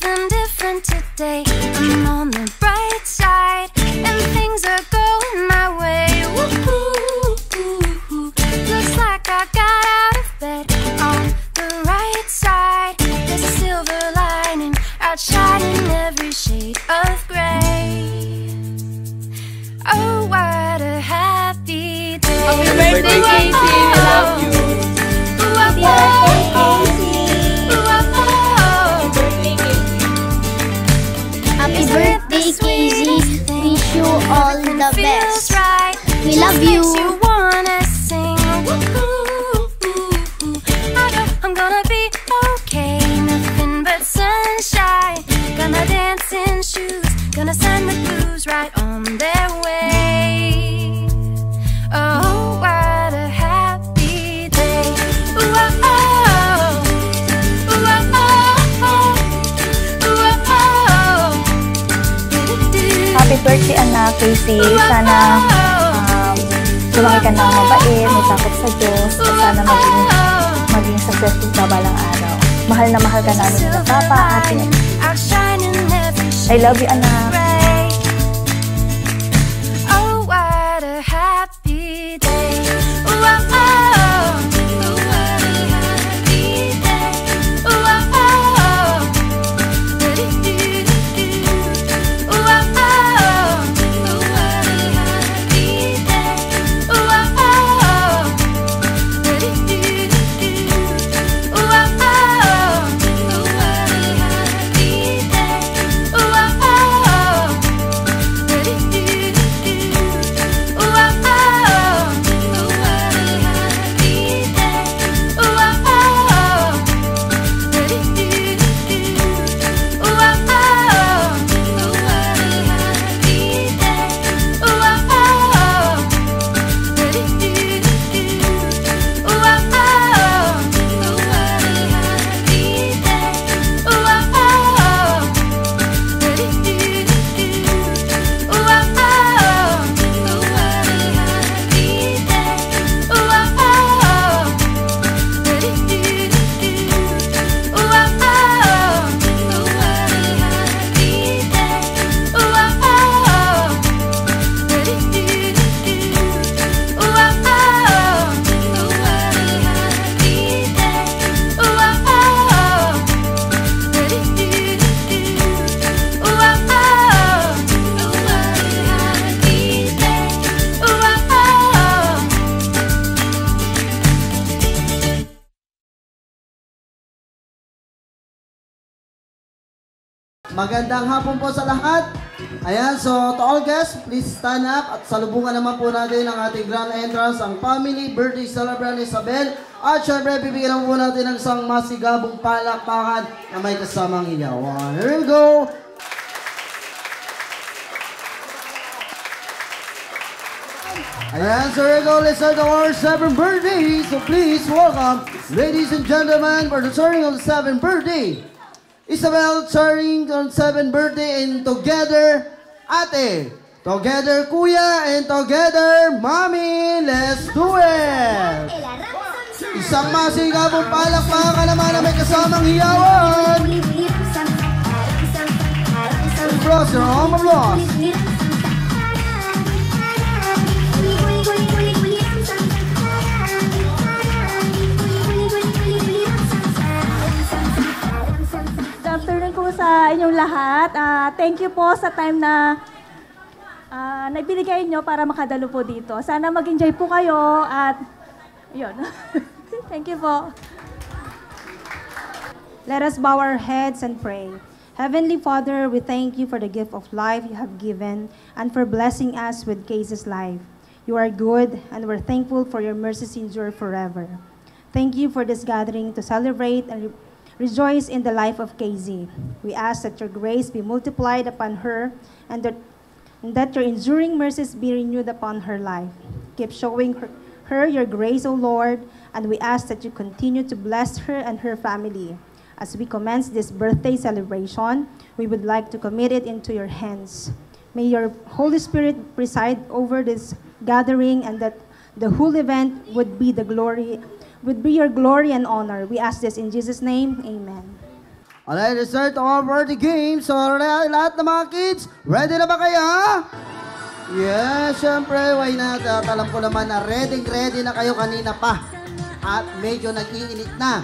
something different today. I'm on the bright side, and things are going my way. Woo-hoo. Looks like I got out of bed on the right side. There's a silver lining outshining every shade of gray. Oh, what a happy day. Happy birthday, Casey. We love you. Happy birthday, Casey. Happy birthday, Casey. Wish you all the best. We love you. I'm gonna be okay. Nothing but sunshine. Got my dancing shoes. Gonna send the blues right on their way. Oh, what a happy day. Ooh, oh, oh. Ooh, oh, oh. Ooh, oh, oh. Happy birthday, anak, Casey. Sana lumaki ka ng mabait, may takot sa Diyos, at sana maging successful ka balang araw. Mahal na mahal ka namin ng papa, ate. I love you, anak. Oh, what a happy day. Ooh, oh, oh. Ooh, what a happy day. Ooh, oh, oh. Ooh, oh, oh. Ooh, what a happy day. Ooh, oh, oh. Ooh, oh, oh. Ooh, what a happy day. Ooh, oh, oh. Magandang hapon po sa lahat. Ayan, so to all guests, please stand up at salubungan naman po natin ang ating grand entrance, ang family birthday celebrant Isabel. At syempre, bibigyan naman po natin ng isang masigabong palakpakan na may kasamang hiyawan. Here we go! Ayan, so here we go. Let's start our 7th birthday. So please welcome, ladies and gentlemen, for the turning of the 7th birthday. Isabel turning on 7th birthday, and together, ate, together kuya, and together mommy, let's do it! Isang masigabong palakpakan naman na may kasamang hiyawan. Applause, your home applause. Sa inyong lahat, thank you po sa time na nagbinigay nyo para makadalo po dito. Sana mag-enjoy po kayo at yun. Thank you po. Let us bow our heads and pray. Heavenly Father, we thank you for the gift of life you have given and for blessing us with Casey's life. You are good, and we're thankful for your mercies endure forever. Thank you for this gathering to celebrate and rejoice in the life of Casey. We ask that your grace be multiplied upon her and that your enduring mercies be renewed upon her life. Keep showing her your grace, O Lord, and we ask that you continue to bless her and her family. As we commence this birthday celebration, we would like to commit it into your hands. May your Holy Spirit preside over this gathering, and that the whole event would be your glory and honor. We ask this in Jesus' name, amen. Alright, let's start our party game. So, lahat ng mga kids, ready na ba kayo? Yes, syempre, why not? At alam ko naman na ready na kayo kanina pa. At medyo nag-iinit na.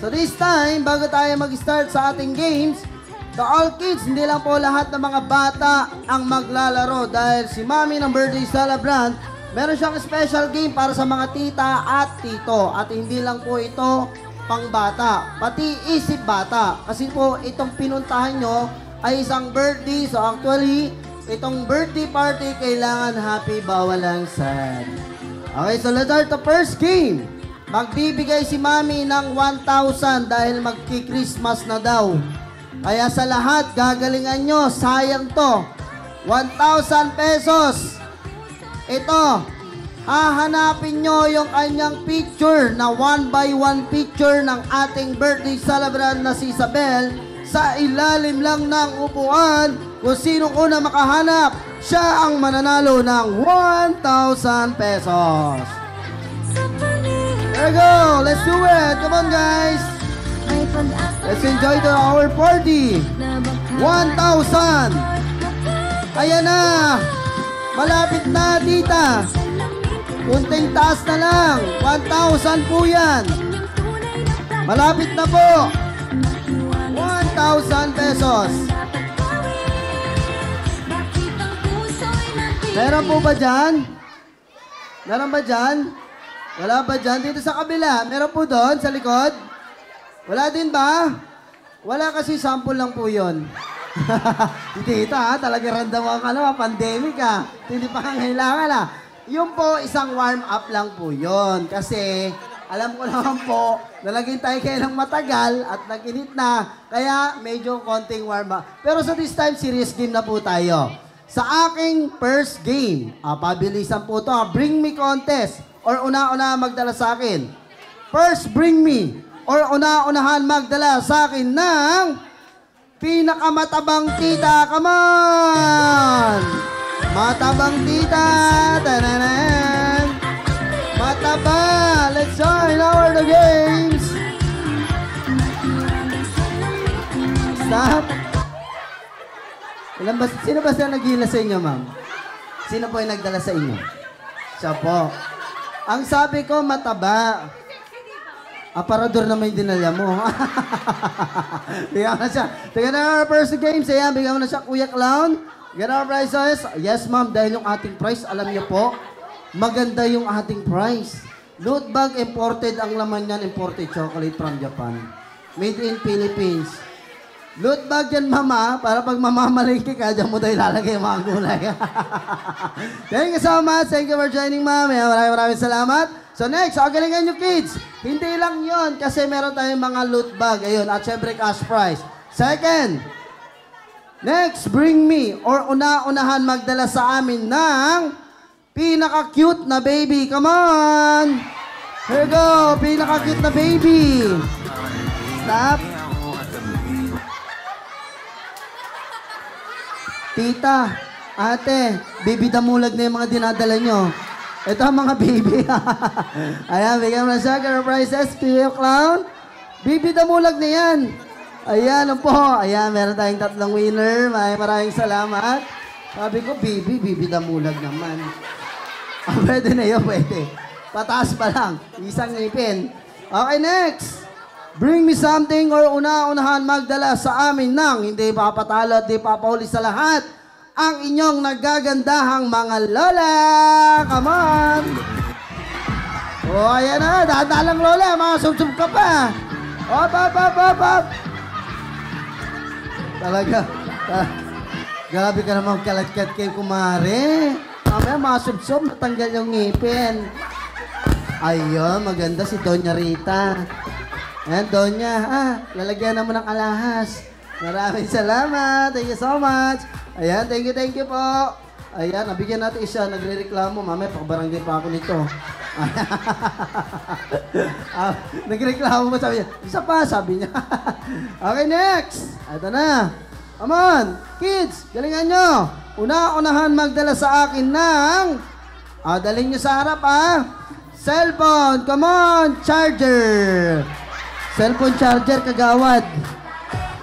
So this time, bago tayo mag-start sa ating games, to all kids, hindi lang po lahat ng mga bata ang maglalaro. Dahil si Mami ng birthday celebrant, meron siyang special game para sa mga tita at tito. At hindi lang po ito pang bata, pati isip bata. Kasi po, itong pinuntahan nyo ay isang birthday. So actually, itong birthday party, kailangan happy, bawal lang sad. Okay, so let's start the first game. Magbibigay si Mami ng 1,000 dahil magki-Christmas na daw. Kaya sa lahat, gagalingan nyo, sayang to. 1,000 pesos. Ito, hahanapin nyo yung kanyang picture na 1 by 1 picture ng ating birthday celebrant na si Isabel. Sa ilalim lang ng upuan, kung sino una makahanap, siya ang mananalo ng 1,000 pesos. There we go. Let's do it. Come on, guys. Let's enjoy our party. 1,000. Ayan na. Malapit na, tita. Kunting taas na lang. 1,000 po yan. Malapit na po. 1,000 pesos. Meron po ba dyan? Meron ba dyan? Wala ba dyan? Dito sa kabila. Meron po doon sa likod? Wala din ba? Wala kasi sample lang po yun. Tita, talaga random ang pandemic ha. Hindi pa kailangan ha. Yung po, isang warm up lang po yun. Kasi, alam ko naman po, nalaging tayo kayo ng matagal at nag-init na. Kaya, medyo konting warm up. Pero sa this time, serious game na po tayo. Sa aking first game, pabilisan po to. Bring me contest. Or una-una magdala sa akin. First, bring me. Or una-unahan magdala sa akin ng pinakamatabang tita. Come on! Matabang tita. Tananan. Mataba. Let's join our the games. Stop. Sino ba siya naghila sa inyo, ma'am? Sino po yung nagdala sa inyo? Siya po. Ang sabi ko, mataba. Aparador naman yung dinalya mo. Bigyan mo na siya. Tingnan na our first games. Ayan, bigyan mo na siya, Kuya Clown. Get our prizes. Yes, ma'am. Dahil yung ating prize, alam niyo po, maganda yung ating prize. Loot bag imported. Ang laman niyan, imported chocolate from Japan. Made in Philippines. Loot bag yan, mama, para pag mamamalingki ka, dyan mo tayo ilalagay yung mga gulay. Thank you so much. Thank you for joining, ma'am. Maraming salamat. So next, galingan nyo, kids. Hindi lang yon kasi meron tayong mga loot bag. Ayun, at syempre cash prize. Second, next, bring me or una-unahan magdala sa amin ng pinaka-cute na baby. Come on! Here we go, pinaka-cute na baby. Stop. Tita, ate, baby damulag na yung mga dinadala nyo. Ito ang mga baby. Ayan, bigyan mo na siya. Girl prizes, Kuya Clown. Baby damulag na yan. Ayan po. Ayan, meron tayong 3 winner. Maraming salamat. Sabi ko, baby damulag naman. Pwede na yun, pwede. Pataas pa lang. Isang ngipin. Okay, next. Bring me something or una-unahan magdala sa amin ng hindi papatalo at hindi papahuli sa lahat ang inyong nagagandahang mga lola. Come on! Oh, ayan na. Dahan-dahan lola. Mga sub-sub ka pa. Op. Talaga. Grabe ka naman kalat-kat kay kumare. Mamaya mga sub-sub, natanggal yung ngipin. Ayun, maganda si Doña Rita. Ayan, Donya, lalagyan naman ng alahas. Maraming salamat. Thank you so much. Ayan, thank you po. Ayan, nabigyan natin siya. Nagre-reklamo. Mamaya, pakabarangay pa ako nito. Nagreklamo ba? Sabi niya, isa pa, sabi niya. Okay, next. Ito na. Come on, kids, galingan nyo. Una-unahan magdala sa akin ng, daling nyo sa harap, cellphone. Come on, charger. Cellphone charger, kagawad.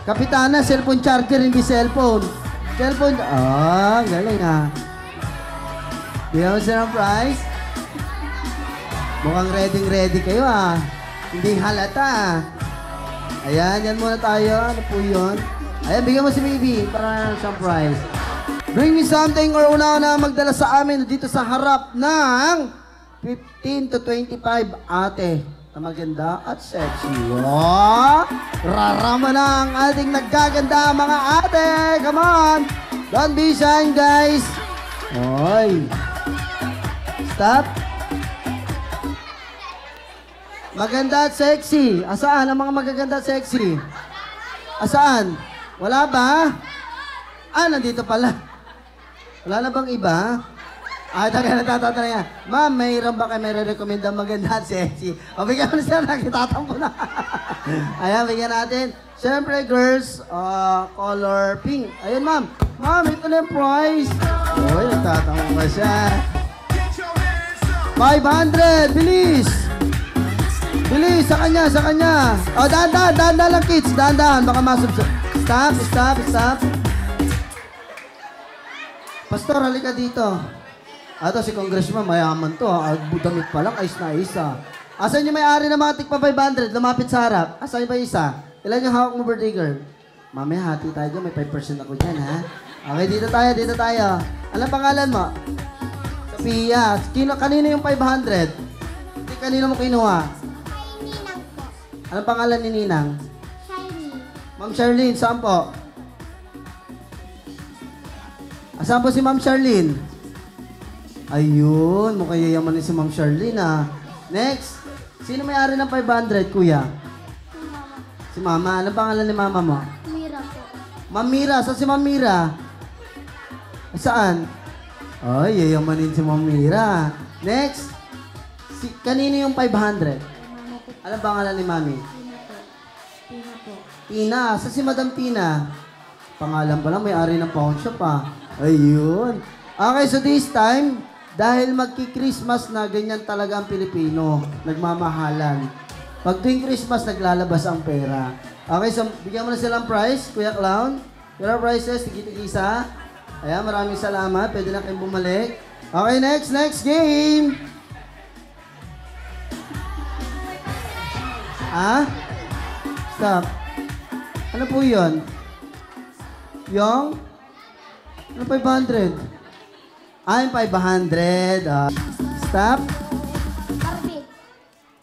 Kapitana, cellphone charger, hindi cellphone. Cellphone, galing ha. Bigyan mo sila ng prize. Mukhang ready kayo ah. Hindi halata. Ayan, yan muna tayo. Ano po yun? Ayan, bigyan mo si Baby para sa prize. Bring me something or una na magdala sa amin dito sa harap ng 15 to 25 ate na maganda at sexy. Oh, rarama na ang ating naggaganda mga ate. Come on. Don't be shy, guys. Oy. Stop. Maganda at sexy. Asaan ang mga magaganda at sexy? Asaan? Wala ba? Nandito pala. Wala na bang iba? Natatanong niya. Ma'am, mayroon ba kayo may re-recommenda maganda at sexy? O, bigyan mo na siya, nakitatampo na. Ayan, bigyan natin. Siyempre, girls, color pink. Ayan, ma'am. Ma'am, ito na yung price. Uy, nagtatampo pa siya. 500, bilis! Bilis, sa kanya. O, dahan lang, kids. Dahan, baka masubsub. Stop. Pastor, halika dito. Ato si Congressman, mayaman to. Damit pa lang, ayos na isa. Asan yung may-ari ng mga tigpa 500? Lumapit sa harap. Asan yung pa isa? Ilan yung hawak mo, birthday girl? Mamaya, hati tayo dyan. May 5% ako dyan, ha? Okay, dito tayo. Anong pangalan mo? Sophia. Kanino yung 500? Kanino mo kinuha? Ninang po. Anong pangalan ni Ninang? Shiny. Ma'am Charlene, saan po? Saan po si Ma'am Charlene? Ayun, mukhang yayamanin si Ma'am Charlene ah. Next, sino may-ari ng 500, kuya? Si Mama. Anong pangalan ni Mama mo? Mira po. Ma'am Mira. Saan si Ma'am Mira? Saan? Ay, yayamanin si Ma'am Mira. Next, kanino yung 500? Anong pangalan ni Mami? Tina po. Tina. Saan si Madam Tina? Pangalan pa lang, may-ari ng pawn shop ah. Ayun. Okay, so this time, dahil magki-Christmas na, ganyan talaga ang Pilipino. Nagmamahalan. Pag tuwing Christmas, naglalabas ang pera. Okay, so bigyan mo na silang prize, Kuya Clown. Your prizes, tigit-isa. Ayan, maraming salamat. Pwede na kayong bumalik. Okay, next game. Stop. Ano po yun? Yung? Ano 500? Yung 500. Stop.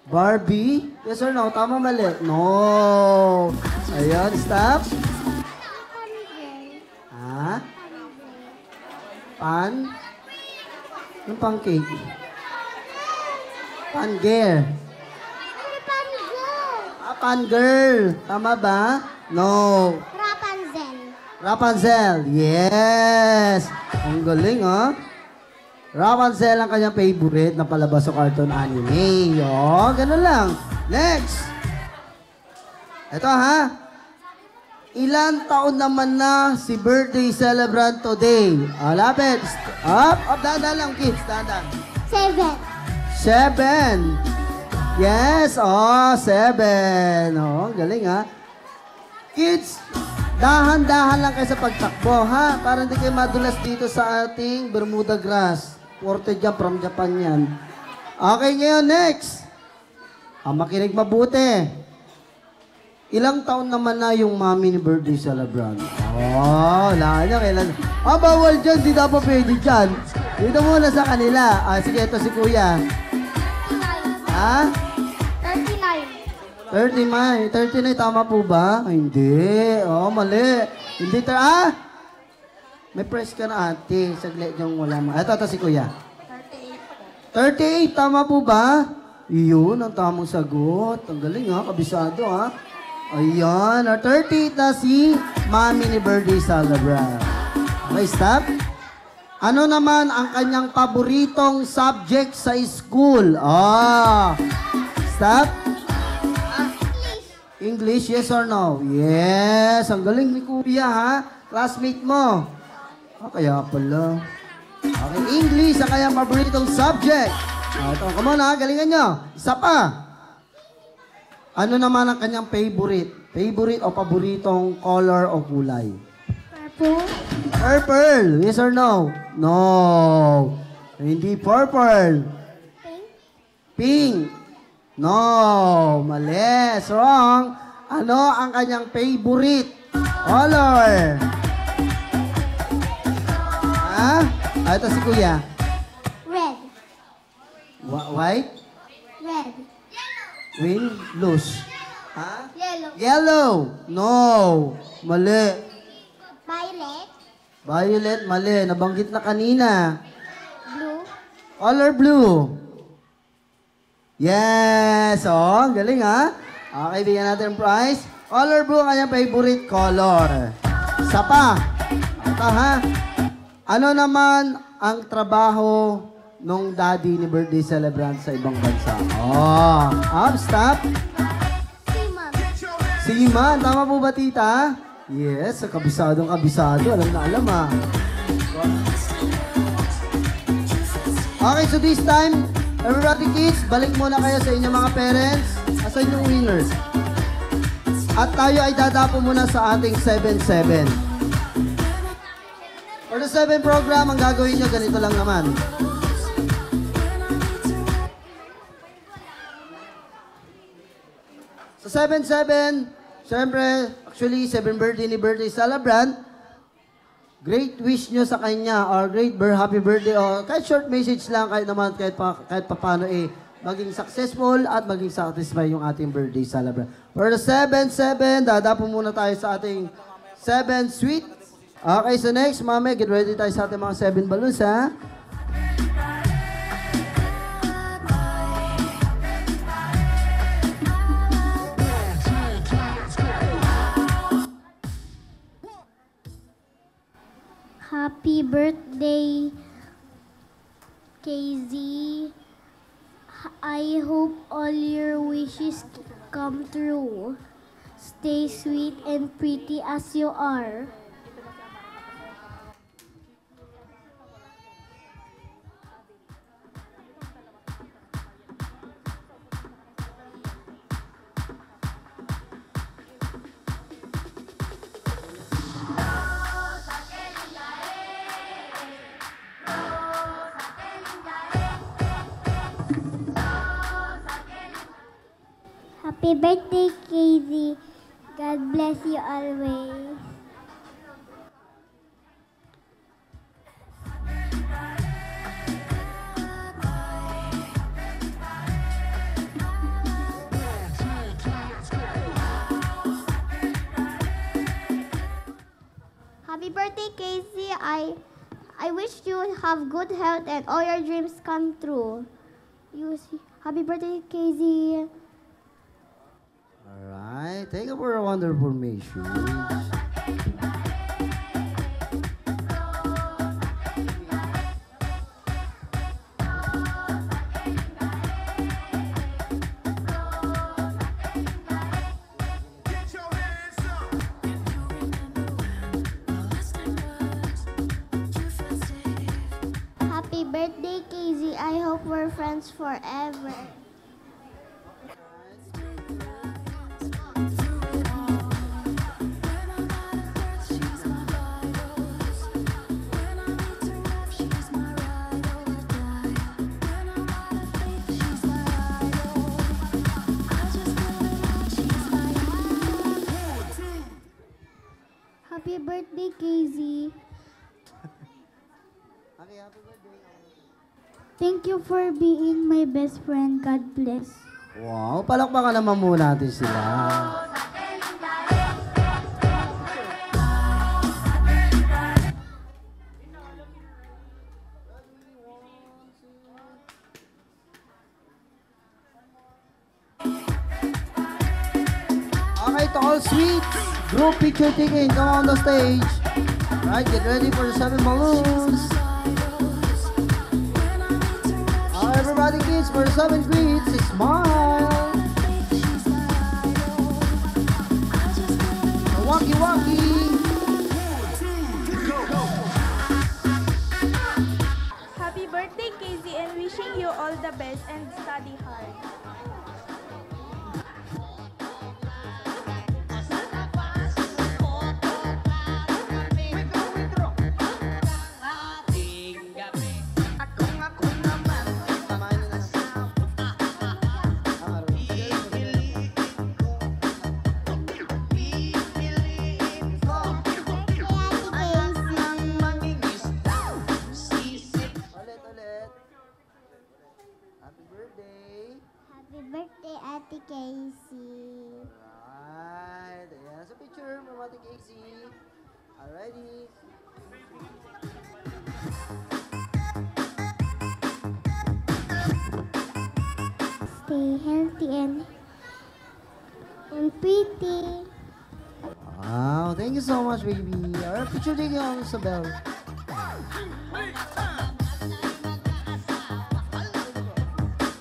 Barbie? Yes or no? Tama, mali? No. Ayun, stop. Pan? Anong pancake? Pan-girl. Pan girl. Tama ba? No. Rapunzel. Yes. Ang galing, ha? Rapunzel ang kanyang favorite na palabas sa cartoon anime. Ganun lang. Next. Ito, ha? Ilan taon naman na si birthday celebrant today? Lapit. Up. Dahan lang, kids. Dahan. 7. Yes. 7. Galing, ha? Kids, dahan-dahan lang kayo sa pagtakbo, ha? Para hindi kayo madulas dito sa ating Bermuda grass. Ported dyan, from Japan yan. Okay, ngayon, next. Makinig mabuti. Ilang taon naman na yung mami ni birthday celebrant? Wala niya, kailan. Bawal dyan, di dapat pwede dyan. Dito muna sa kanila. Sige, ito si kuya. 39, tama po ba? Hindi. Mali. Hindi. May press ka na ate. Saglit yung wala mo. Ito si kuya. 38, tama po ba? Iyon, ang tamang sagot. Ang galing ha, kabisado ha. Ayan, 38 na si mami ni birthday celebrant. Okay, stop. Ano naman ang kanyang paboritong subject sa school? Stop. English, yes or no? Yes, ang galing ni kuya ha. Classmate mo. Kaya pala. Okay, English ang kanyang paboritong subject. Ito, come on ha, galingan nyo. Isa pa. Ano naman ang kanyang favorite Favorite o paboritong color o kulay? Purple. Purple. Yes or no? No. Hindi purple. Pink. No. Mali. Wrong. Ano ang kanyang favorite color? Ha? Ito si Kuya. Red. White? Red. Green? Loose. Ha? Yellow. Yellow. No. Mali. Violet. Violet, mali. Nabanggit na kanina. Blue. Color blue. Yes. Oh, galing ha. Okay, bigyan natin ang prize. Color blue ang kanyang favorite color. Isa pa. Ito ha. Ano naman ang trabaho nung daddy ni birthday celebrant sa ibang bansa? Oh, stop. Seaman. Seaman, tama po ba tita? Yes, kabisadong kabisado. Alam na alam ah. Okay, so this time, everybody kids, balik muna kayo sa inyong mga parents. Asan yung winners? At tayo ay dadapo muna sa ating 7-7. For the 7 program, ang gagawin nyo, ganito lang naman. Sa 7-7, syempre, actually, 7 birthday celebrant, great wish nyo sa kanya or happy birthday or kahit short message lang, kahit naman, kahit pa paano maging successful at maging satisfied yung ating birthday celebrant. For the 7-7, dadapo muna tayo sa ating 7 sweet. Okay, so next, mami, get ready tayo sa ating mga 7 balloons, ha? Happy birthday, KZ. I hope all your wishes come true. Stay sweet and pretty as you are. Happy birthday, KZ. God bless you always. Happy birthday, KZ. I wish you have good health and all your dreams come true. Happy birthday, KZ. Alright, thank you for a wonderful message. Happy birthday, KZ. I hope we're friends forever. Happy birthday, KZ. Thank you for being my best friend. God bless. Wow, palakpakan naman muna natin sila. Okay, to all sweets, group picture taking, come on the stage. Right, get ready for the 7 balloons. Everybody kids for the 7 greets, smile. Walkie walkie. Happy birthday, KZ, and wishing you all the best and study hard. Casey. Alright. Ayan, sa picture from Ate Casey. Alrighty. Stay healthy and pretty. Wow, thank you so much, baby. Alright, picture din yung Isabel.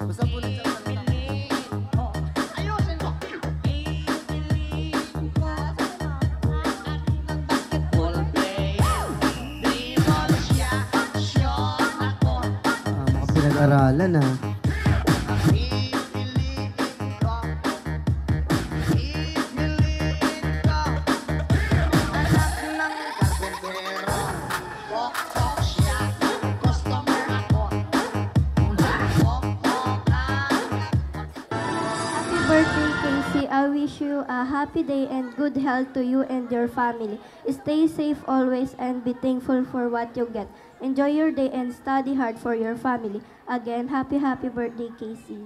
Basta pulit sa mga pinag-aralan, ha. Happy birthday, Casey. I wish you a happy day and good health to you and your family. Stay safe always and be thankful for what you get. Enjoy your day and study hard for your family. Again, happy birthday, Casey.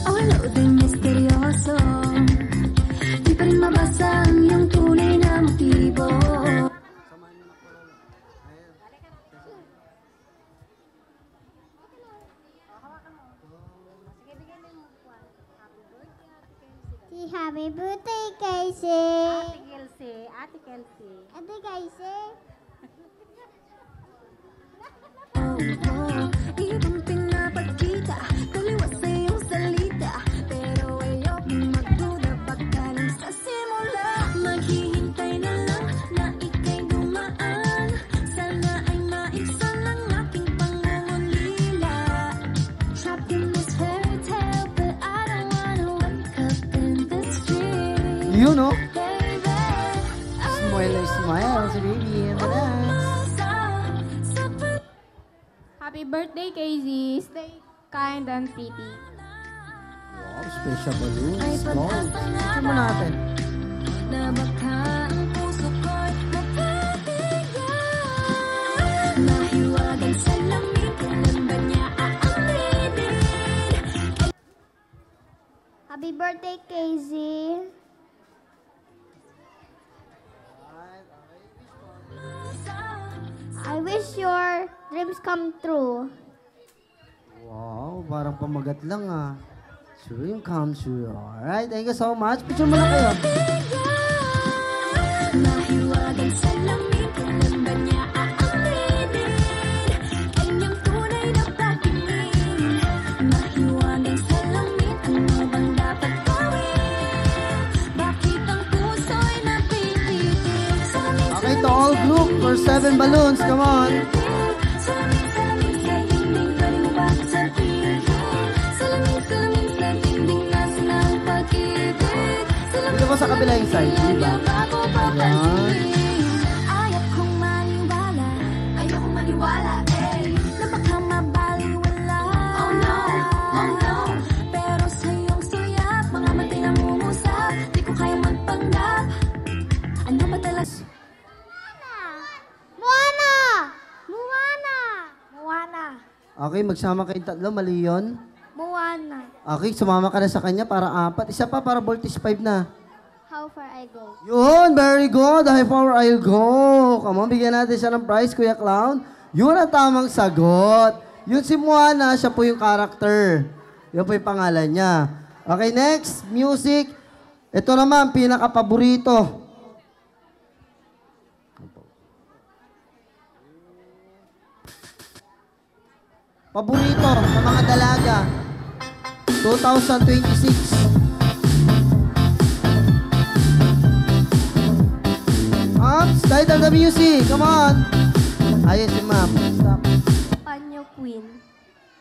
Wala din misteryoso, di pa rin mabasa ang iyong tunay na motibo. Happy birthday, Casey. Ate Kelsey. Ate Casey. Ibang pinapagkita, taliwas sa iyong salita, pero ayokong magduda pagkaling sa simula. Maghihintay na lang na ika'y dumaan, sana ay maibsan ang aking pangungulila. Trapped in this fairy tale, but I don't wanna wake up in this dream. You know? Baby, Smile sa baby and the dance. Happy birthday, Casey. Stay kind and pretty. Wow, special balloons. Go. Picture mo natin. Na baka ang puso ko'y mapatigan. Mahiwagan sa lamig, kailan ba niya aaminin? Happy birthday, Casey. I wish your dreams come true. Wow, parang pamagat lang, ah. Dream come true. Alright, thank you so much. Picture mo na kayo. Mahiwagan sa lamig, kailan ba niya aaminin? Kanyang tunay na pagtingin. Mahiwagan sa lamig, ano bang dapat gawin? Bakit ang puso'y napipitin? Sa lamig, Okay, to all group for 7 balloons. Come on. sa lamig, kaya hindi pa rin ba sabihin? Sa lamig, sa tinding nasa ng pag-ibig. Sa lamig, Dito pa sa kabila yung side, di ba? Ayokong maniwala, ayokong maniwala, eh, na baka mabaliwala. Oh no, oh no. Pero sa iyong suyap, mga matay nangungusap, di ko kaya magpanggap. Ano ba talaga? Moana! Moana! Moana. Okay, magsama kayong tatlo. Mali yun. Moana. Okay, sumama ka na sa kanya para 4. Isa pa para voltage 5 na. How far I go? Yun, very good. High power, I'll go. Come on, bigyan natin siya ng prize, Kuya Clown. Yun ang tamang sagot. Yun si Moana, siya po yung character. Yun po yung pangalan niya. Okay, next, music. Ito naman, pinaka-paborito. Paborito sa mga dalaga. 2026. Title the music. Come on. Ayos si ma'am. Stop. Panyo Queen.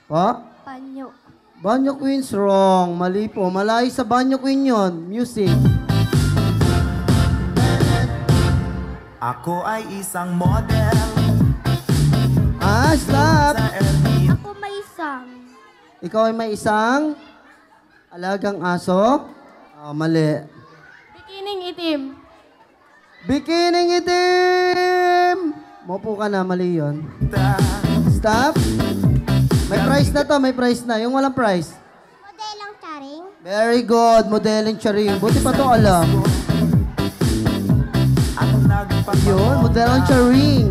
Po? Panyo. Banyo Queen's wrong. Mali po. Malayo sa Banyo Queen yon. Music. Ako ay isang model Stop. sa Ermit. Ako may isang. Ikaw ay may isang alagang aso. Mali. Bikining itim. Bikining itim! Mopo ka na, mali yun. Stop. May price na to, may price na. Yung walang price. Modelang charing. Very good, modeling charing. Buti pa to alam. Ang nagpapagawa Yun, modeling charing.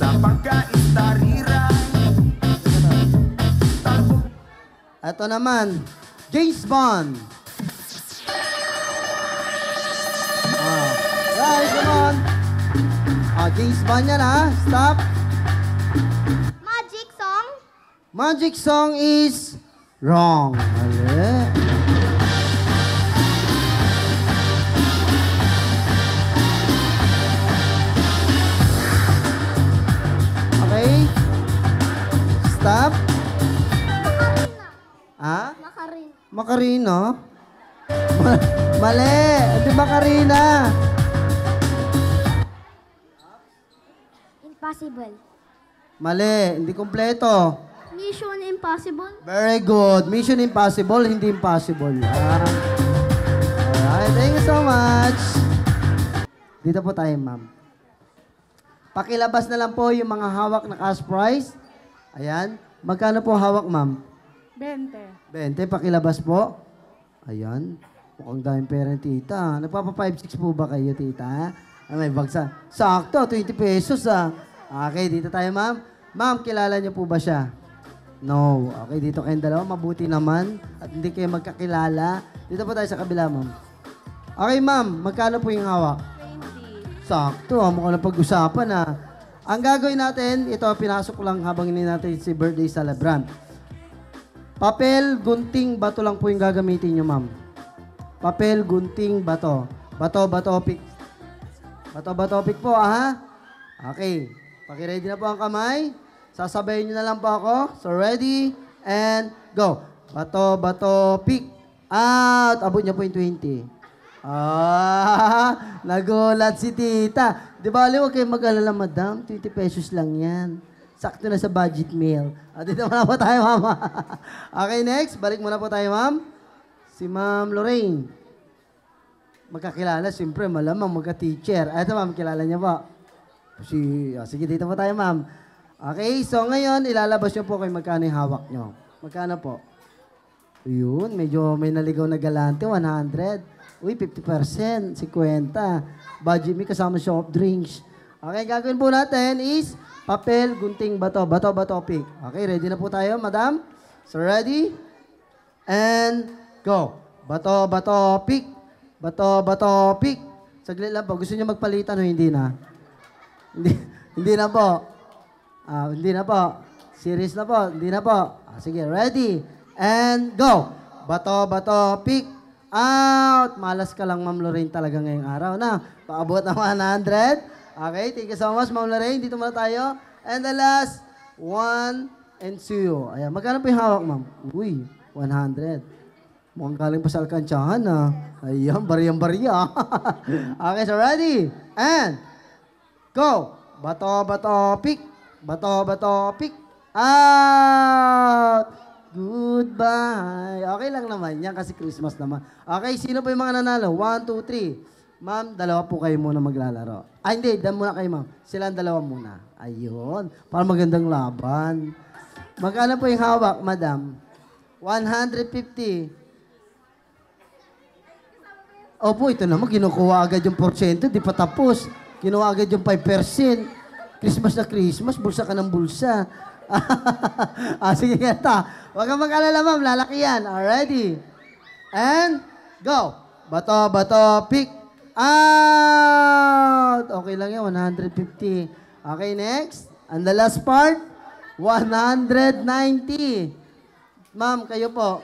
sa pagkaistariran. Ito naman, James Bond. Guys, come on. James Bond yan ha. Stop. Magic song. Magic song is wrong. Mali. Okay. Stop. Ah? Macarena. Mali. Hindi Macarena. Impossible. Mali. Hindi kompleto. Mission Impossible. Very good. Mission Impossible, hindi impossible. Alright, thank you so much. Dito po tayo, ma'am. Pakilabas na lang po yung mga hawak na cash prize. Ayan. Magkano po hawak, ma'am? 20. 20. Pakilabas po. Ayan. Mukhang daming pera, tita. Nagpapa 5-6 po ba kayo, tita? May bagsa. Sakto, 20 pesos Okay, dito tayo, ma'am. Ma'am, kilala niyo po ba siya? No. Okay, dito kayong dalawa. Mabuti naman. At hindi kayo magkakilala. Dito po tayo sa kabila, ma'am. Okay, ma'am. Magkano po yung hawak? 20. Sakto. Mukhang na pag-usapan, Ang gagawin natin, ito, pinasok ko lang habang hindi natin si birthday celebrant. Papel, gunting, bato lang po yung gagamitin nyo, ma'am. Papel, gunting, bato. Bato, pick. Bato, pick po, Okay. Pakiready na po ang kamay. Sasabayin nyo na lang po ako. So, ready, and go. Bato, pick. Out. Abot niya po yung 20. Nagulat si tita. Di ba, huwag kayong mag-alala, madam. 20 pesos lang yan. Sakto na sa budget meal. Dito muna po tayo, mama. Okay, next. Balik muna po tayo, ma'am. Si Ma'am Lorraine. Magkakilala, siyempre, malamang magka-teacher. Ito, ma'am, kilala niya po. Sige, dito po tayo, ma'am. Okay, so ngayon, ilalabas niyo po kung magkano yung hawak niyo. Magkano po? Yun, medyo may naligaw na galante, 100. Uy, 50%, 50. Budget me kasama soft drinks. Okay, gagawin po natin is papel, gunting, bato. Bato, pick. Okay, ready na po tayo, madam? So, ready? And go. Bato, pick. Bato, pick. Saglit lang po. Gusto niyo magpalitan o hindi na? Hindi na po. Hindi na po. Serious na po. Hindi na po. Sige, ready? And go. Bato, pick. Out. Malas ka lang, Ma'am Lorraine, talaga ngayong araw na. Paabot ng 100. Okay, thank you so much, Ma'am Lorraine. Dito muna tayo. And the last, 1 and 2. Ayan, magkano po yung hawak, ma'am? Uy, 100. Mukhang galing pa sa alkansyahan, Ayan, bariyang-bariya. Okay, so ready? And go. Bato, pick. Bato, pick. Out. Goodbye. Okay lang naman yan kasi Christmas naman. Okay, sino po yung mga nanalo? 1, 2, 3. Ma'am, dalawa po kayo muna maglalaro. Hindi, dalawa muna kayo, ma'am. Sila ang dalawa muna. Ayun. Para magandang laban. Magkano po yung hawak, madam? 150. Opo, ito naman, kinukuha agad yung porsyento, di pa tapos. Kinuha agad yung 5%. Christmas na Christmas, bulsa ka ng bulsa. Sige, kata. Huwag kang mag-alala, ma'am. Lalaki yan. Alrighty. And, go. Bato, pick. Out. Okay lang yan, 150. Okay, next. And the last part, 190. Ma'am, kayo po,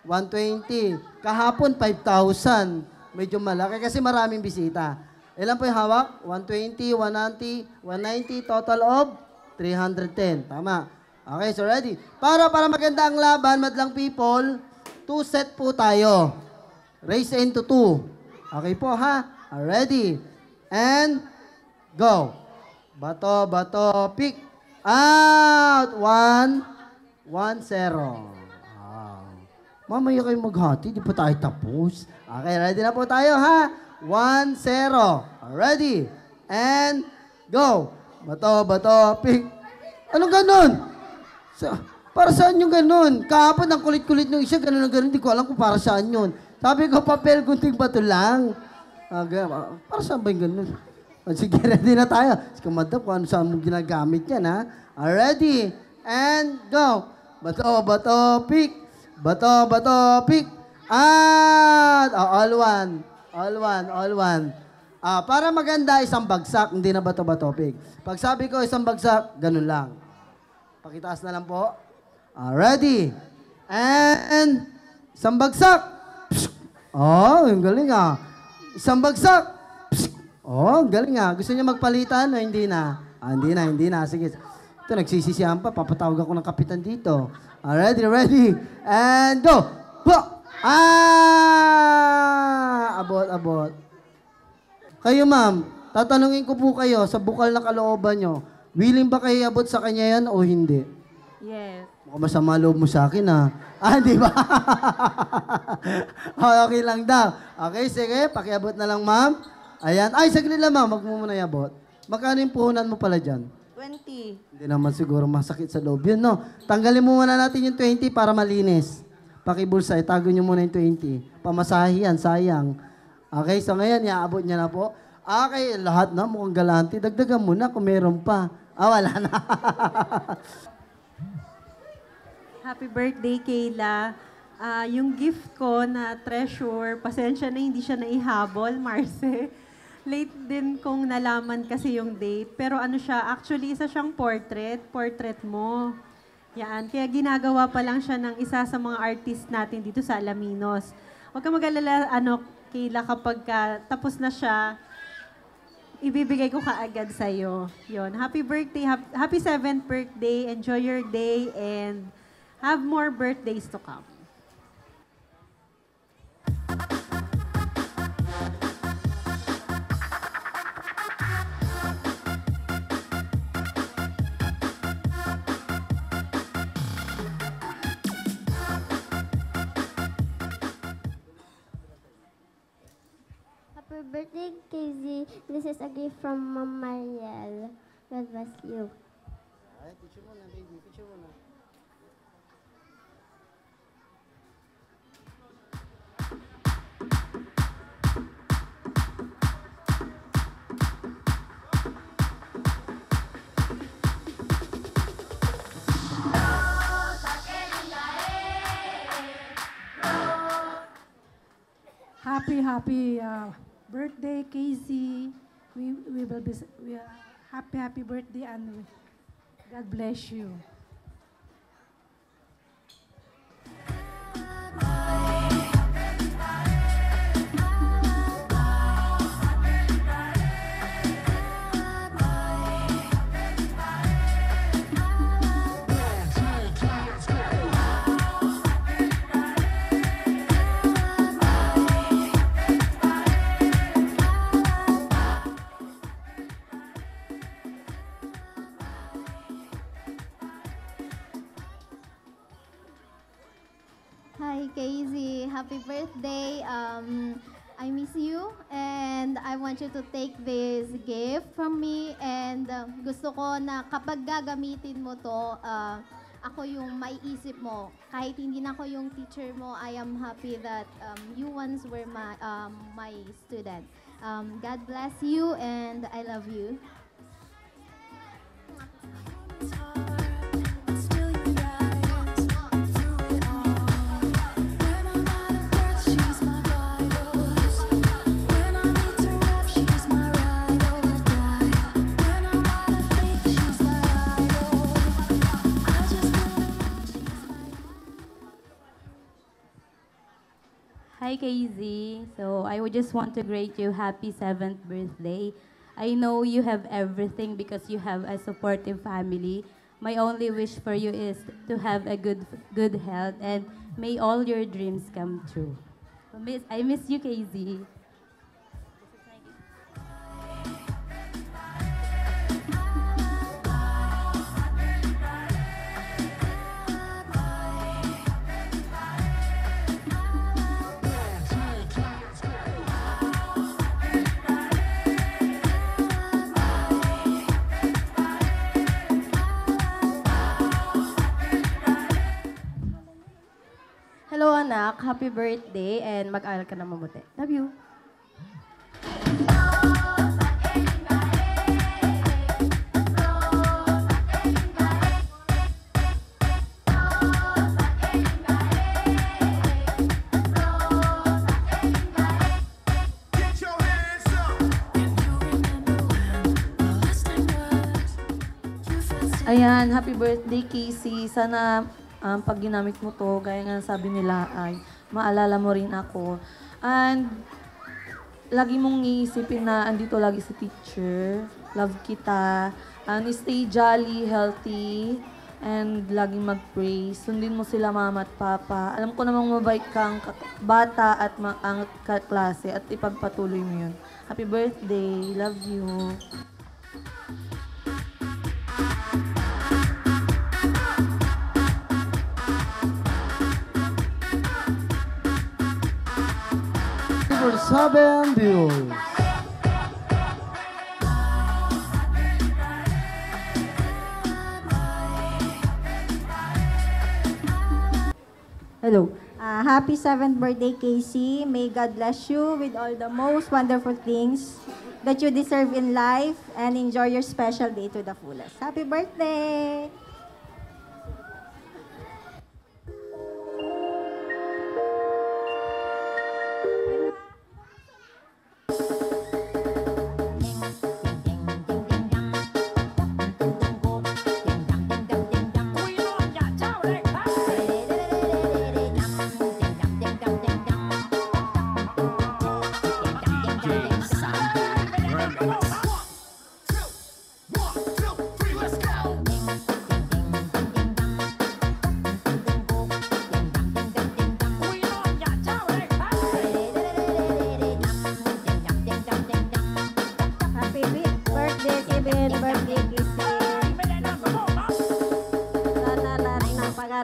120. Kahapon, 5,000. Medyo malaki kasi maraming bisita. Ilan po yung hawak? 120, 190, total of 310. Tama. Okay, so ready. Para maganda ang laban, madlang people, 2 set po tayo. Raise into 2. Okay po, ha? Ready. And go. Bato, pick. Out. 1, 1, 0. Mamaya kayo maghati, di pa tayo tapos. Okay, ready na po tayo ha? 1-0. Ready? And go. Bato, bato, pick. Anong ganun? Para saan yung ganun? Kahapon ang kulit-kulit ng isa, ganun na ganun. Hindi ko alam kung para saan yun. Sabi ko, papel, kunting bato lang. Para saan ba yung ganun? Sige, ready na tayo. Sige, madam, kung ano saan mo ginagamit yan, ha? Ready? And go. Bato, bato, pick. Bato, bato, pick. At, all one. All one, all one. Para maganda, isang bagsak, hindi na bato, bato, pick. Pag sabi ko isang bagsak, ganun lang. Pakitaas na lang po. Ready? And, isang bagsak. Oh, yung galing Isang bagsak. Oh, galing Gusto niya magpalitan o hindi na? Hindi na. Sige. Ito, nagsisisihan pa. Papatawag ako ng kapitan dito. Ready, ready. And go. Abot. Kayo, ma'am, tatanungin ko po kayo sa bukal na kalooban nyo. Willing ba kayo abot sa kanya yan o hindi? Yes. Mukhang masama loob mo sa akin, di ba? Okay lang daw. Okay, sige. Pakiabot na lang, ma'am. Ayan. Ay, saglit lang, ma'am. Wag mo muna iabot. Magkano yung puhunan mo pala dyan? 20. Hindi naman siguro masakit sa loob yun, no? Tanggalin mo muna natin yung 20 para malinis. Pakibulsa, itago nyo muna yung 20. Pamasahe yan, sayang. Okay, so ngayon, iaabot niya na po. Okay, lahat na, mukhang galante. Dagdagan mo na kung meron pa. Wala na. Happy birthday, Kayla. Yung gift ko na treasure, pasensya na hindi siya naihabol, Marce. Late din kong nalaman kasi yung date. Pero ano siya, actually isa siyang portrait mo. Yan, kaya ginagawa pa lang siya ng isa sa mga artist natin dito sa Alaminos. Huwag ka mag-alala, Kayla, kapag tapos na siya, ibibigay ko kaagad sa'yo. Yun, happy birthday, happy 7th birthday, enjoy your day, and have more birthdays to come. Happy birthday, KZ. This is a gift from Mom Mariel. God bless you. Ay, picture mo na, baby. Picture mo na. Happy birthday, Casey. We will be happy birthday, and God bless you. Hi, KZ. Happy birthday. I miss you and I want you to take this gift from me, and gusto ko na kapag gagamitin mo to, ako yung maiisip mo. Kahit hindi na ako yung teacher mo, I am happy that you once were my student. God bless you and I love you. Hi, KZ. So I would just want to greet you happy 7th birthday. I know you have everything because you have a supportive family. My only wish for you is to have a good health, and may all your dreams come true. I miss you, KZ. anak, happy birthday and mag-aral ka na mabuti. Love you. Ayan, happy birthday, Casey. Sana pag ginamit mo to, gaya nga sabi nila, ay maalala mo rin ako. And lagi mong iisipin na andito lagi si teacher. Love kita. And stay jolly, healthy, and laging mag-pray. Sundin mo sila mama at papa. Alam ko namang mabait kang bata at ang kaklase at ipagpatuloy mo yun. Happy birthday. Love you. For 7 views. Hello. Happy 7th birthday, Casey. May God bless you with all the most wonderful things that you deserve in life and enjoy your special day to the fullest. Happy birthday!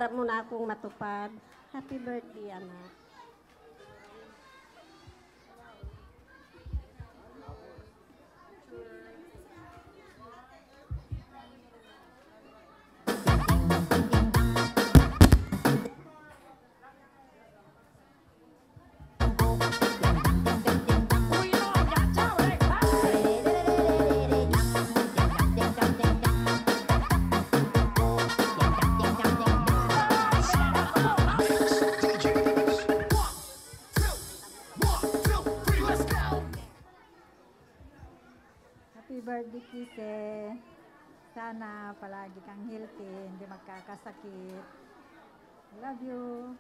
Mo na akong matupad. Happy birthday, anak. Happy birthday, Kise. Sana palagi kang healthy, hindi magkakasakit. Love you.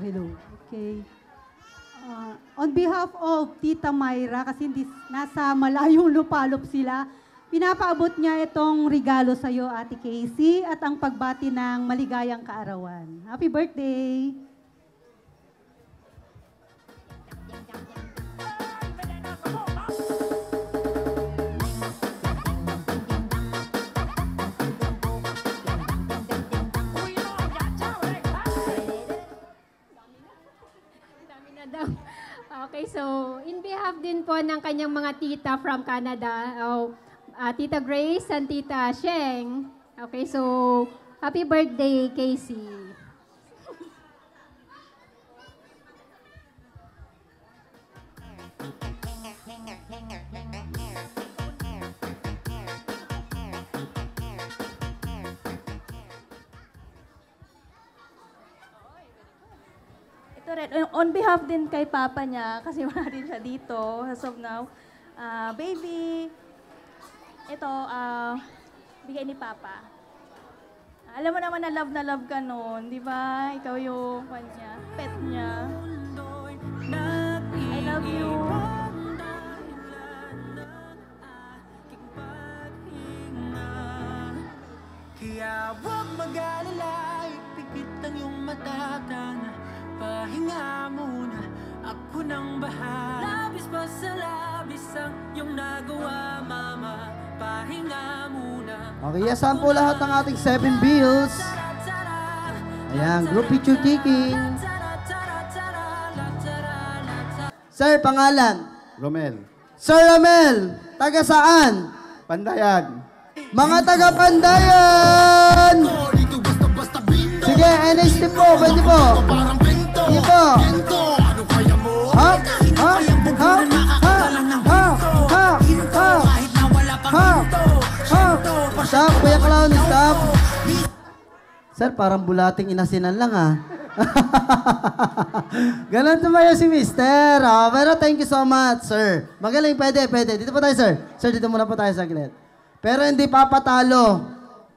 Hello. Okay. On behalf of Tita Myra, kasi nasa malayong lupalop sila, pinapaabot niya itong regalo sa iyo, Ate Casey, at ang pagbati ng maligayang kaarawan. Happy birthday! Okay, so in behalf din po ng kanyang mga tita from Canada, Tita Grace and Tita Sheng. Okay, so happy birthday, Casey. On behalf din kay Papa niya, kasi wala din siya dito as of now. Baby, ito, bigay ni Papa. Alam mo naman na love ka noon, di ba? Ikaw yung kanya, pet niya. I love you. Kaya huwag mag-alala, ipikit ang iyong mata ka na. Pahinga muna, Ako nang bahala. Labis pa sa labis ang iyong nagawa, mama. Pahinga muna. Okay, asan po lahat ng ating 7 bills? Ayan, group picture taking. Sir, pangalan? Romel. Sir Romel, taga saan? Pandayan. Mga taga Pandayan! Sige, NHT po, pwede po. Sige po. Ha? Ha? Ha? Ha? Ha? Ha? Ha? Ha? Ha? Stop, Kuya Clown, stop. Sir, parang bulating inasinan lang ah. Ganon tumayo si Mister. Oh, pero thank you so much, sir. Magaling, pwede. Dito po tayo, sir. Sir, dito muna po tayo saglit. Pero hindi papatalo.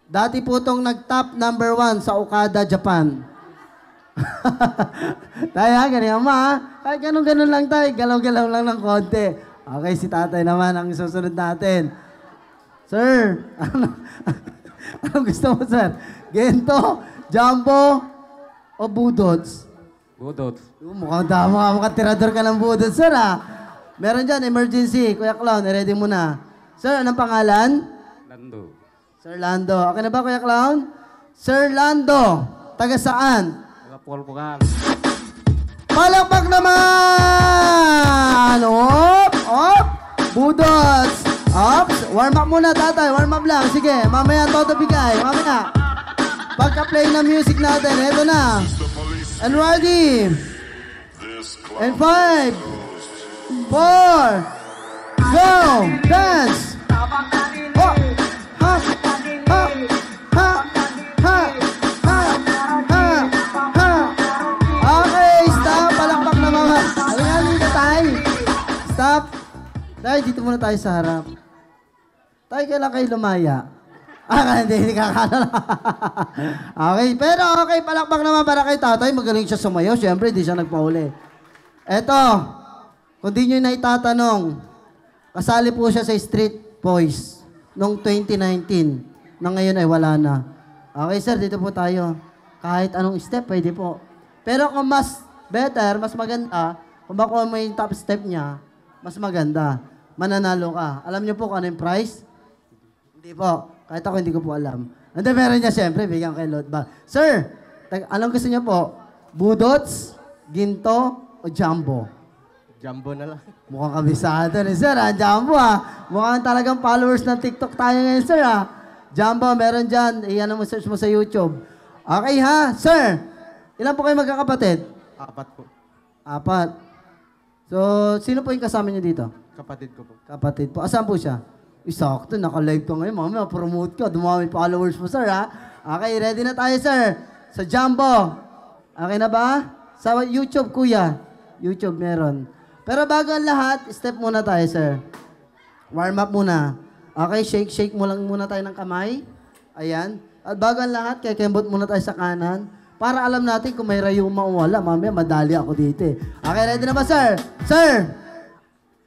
Dati po itong nag-top number 1 sa Okada, Japan. Tayo ha, ganyan ma. Kahit ganun-ganun lang tayo. Galaw-galaw lang ng konti. Okay, si tatay naman ang susunod natin. Sir, ano gusto mo, sir? Gento, Jumbo, o Budots? Budots. Mukhang tirador ka ng Budots, sir ha. Meron dyan, emergency. Kuya Clown, ready mo na. Sir, anong pangalan? Lando. Sir Lando. Okay na ba, Kuya Clown? Sir Lando, taga saan? Taga Polpokan. Palakpak naman! Op! Budots! Ops! Warm up muna, tatay. Warm up lang. Sige, mamaya todo bigay. Mamaya. Pagka-play na music natin, eto na. And ready. And 5, 4, go! Dance! Oh! Ha! Ha! Ha! Ha! Ha! Ha! Ha! Okay, stop. Palakpak na mga. Halika tayo. Stop. Dahil dito muna tayo sa harap. Tayo kailan kayo lumaya? Hindi kakala. Okay, pero okay, palakpak naman para kay tatay. Magaling siya sumayaw. Siyempre, hindi siya nagpahuli. Eto, kung di nyo na itatanong, kasali po siya sa Street Boys noong 2019. Na ngayon ay wala na. Okay, sir, dito po tayo. Kahit anong step, pwede po. Pero kung mas better, mas maganda, kung makuha mo yung top step niya, mas maganda. Mananalo ka. Alam niyo po kung ano yung price? Hindi po. Kahit ako hindi ko po alam. Hindi, meron niya siyempre. Bigyan kay Lord ba? Sir, anong gusto niyo po? Budots, Ginto, o Jumbo? Jumbo na lang. Mukhang kabisado ni sir ha. Jumbo ha. Mukhang talagang followers ng TikTok tayo ngayon sir ha. Jumbo, meron dyan. Iyan mo search mo sa YouTube. Okay ha, sir. Ilan po kayo magkakapatid? 4 po. 4. So, sino po yung kasama niyo dito? Kapatid ko po. Kapatid po. Asan po siya? Isakto, naka-live ka ngayon. Mamaya, promote ka. Dumami followers mo, sir, ha? Okay, ready na tayo, sir. Sa Jumbo. Okay na ba? Sa YouTube, kuya. YouTube, meron. Pero bago ang lahat, step muna tayo, sir. Warm up muna. Okay, shake mo lang muna tayo ng kamay. Ayan. At bago ang lahat, kekembot muna tayo sa kanan. Para alam natin kung may rayuma o wala. Mamaya, madali ako dito eh. Okay, ready na ba, sir? Sir!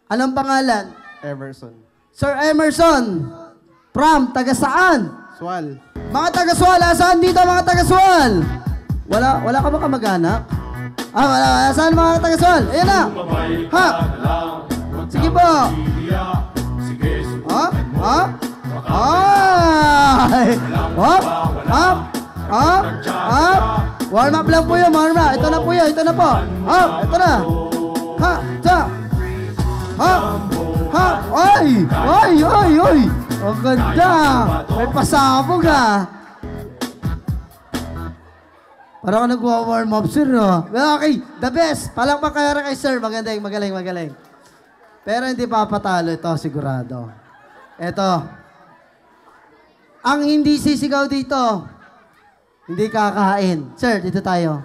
Anong pangalan? Emerson. Sir Emerson. From, taga saan? Swal. Mga taga Swal, saan dito mga taga Swal? Wala ka ba kamag-anak? Wala. Saan mga taga Swal? Ayan na. Ha? Sige po. Ha? Ha? Ay! Hop! Hop! Hop! Hop! Warm up lang po yun, warm up. Ito na po yun, ito na po. Hop! Ito na. Ha! Sa! Hop! Hop! Ay! Ay! Ay! Ay! Ang ganda! May pasabog ah! Parang ka nag-warm up, sir, no? Okay, the best. Palakpak kayo kay sir. Magaling. Pero hindi papatalo ito, sigurado. Ito. Ang hindi sisigaw dito, hindi kakain. Sir, dito tayo.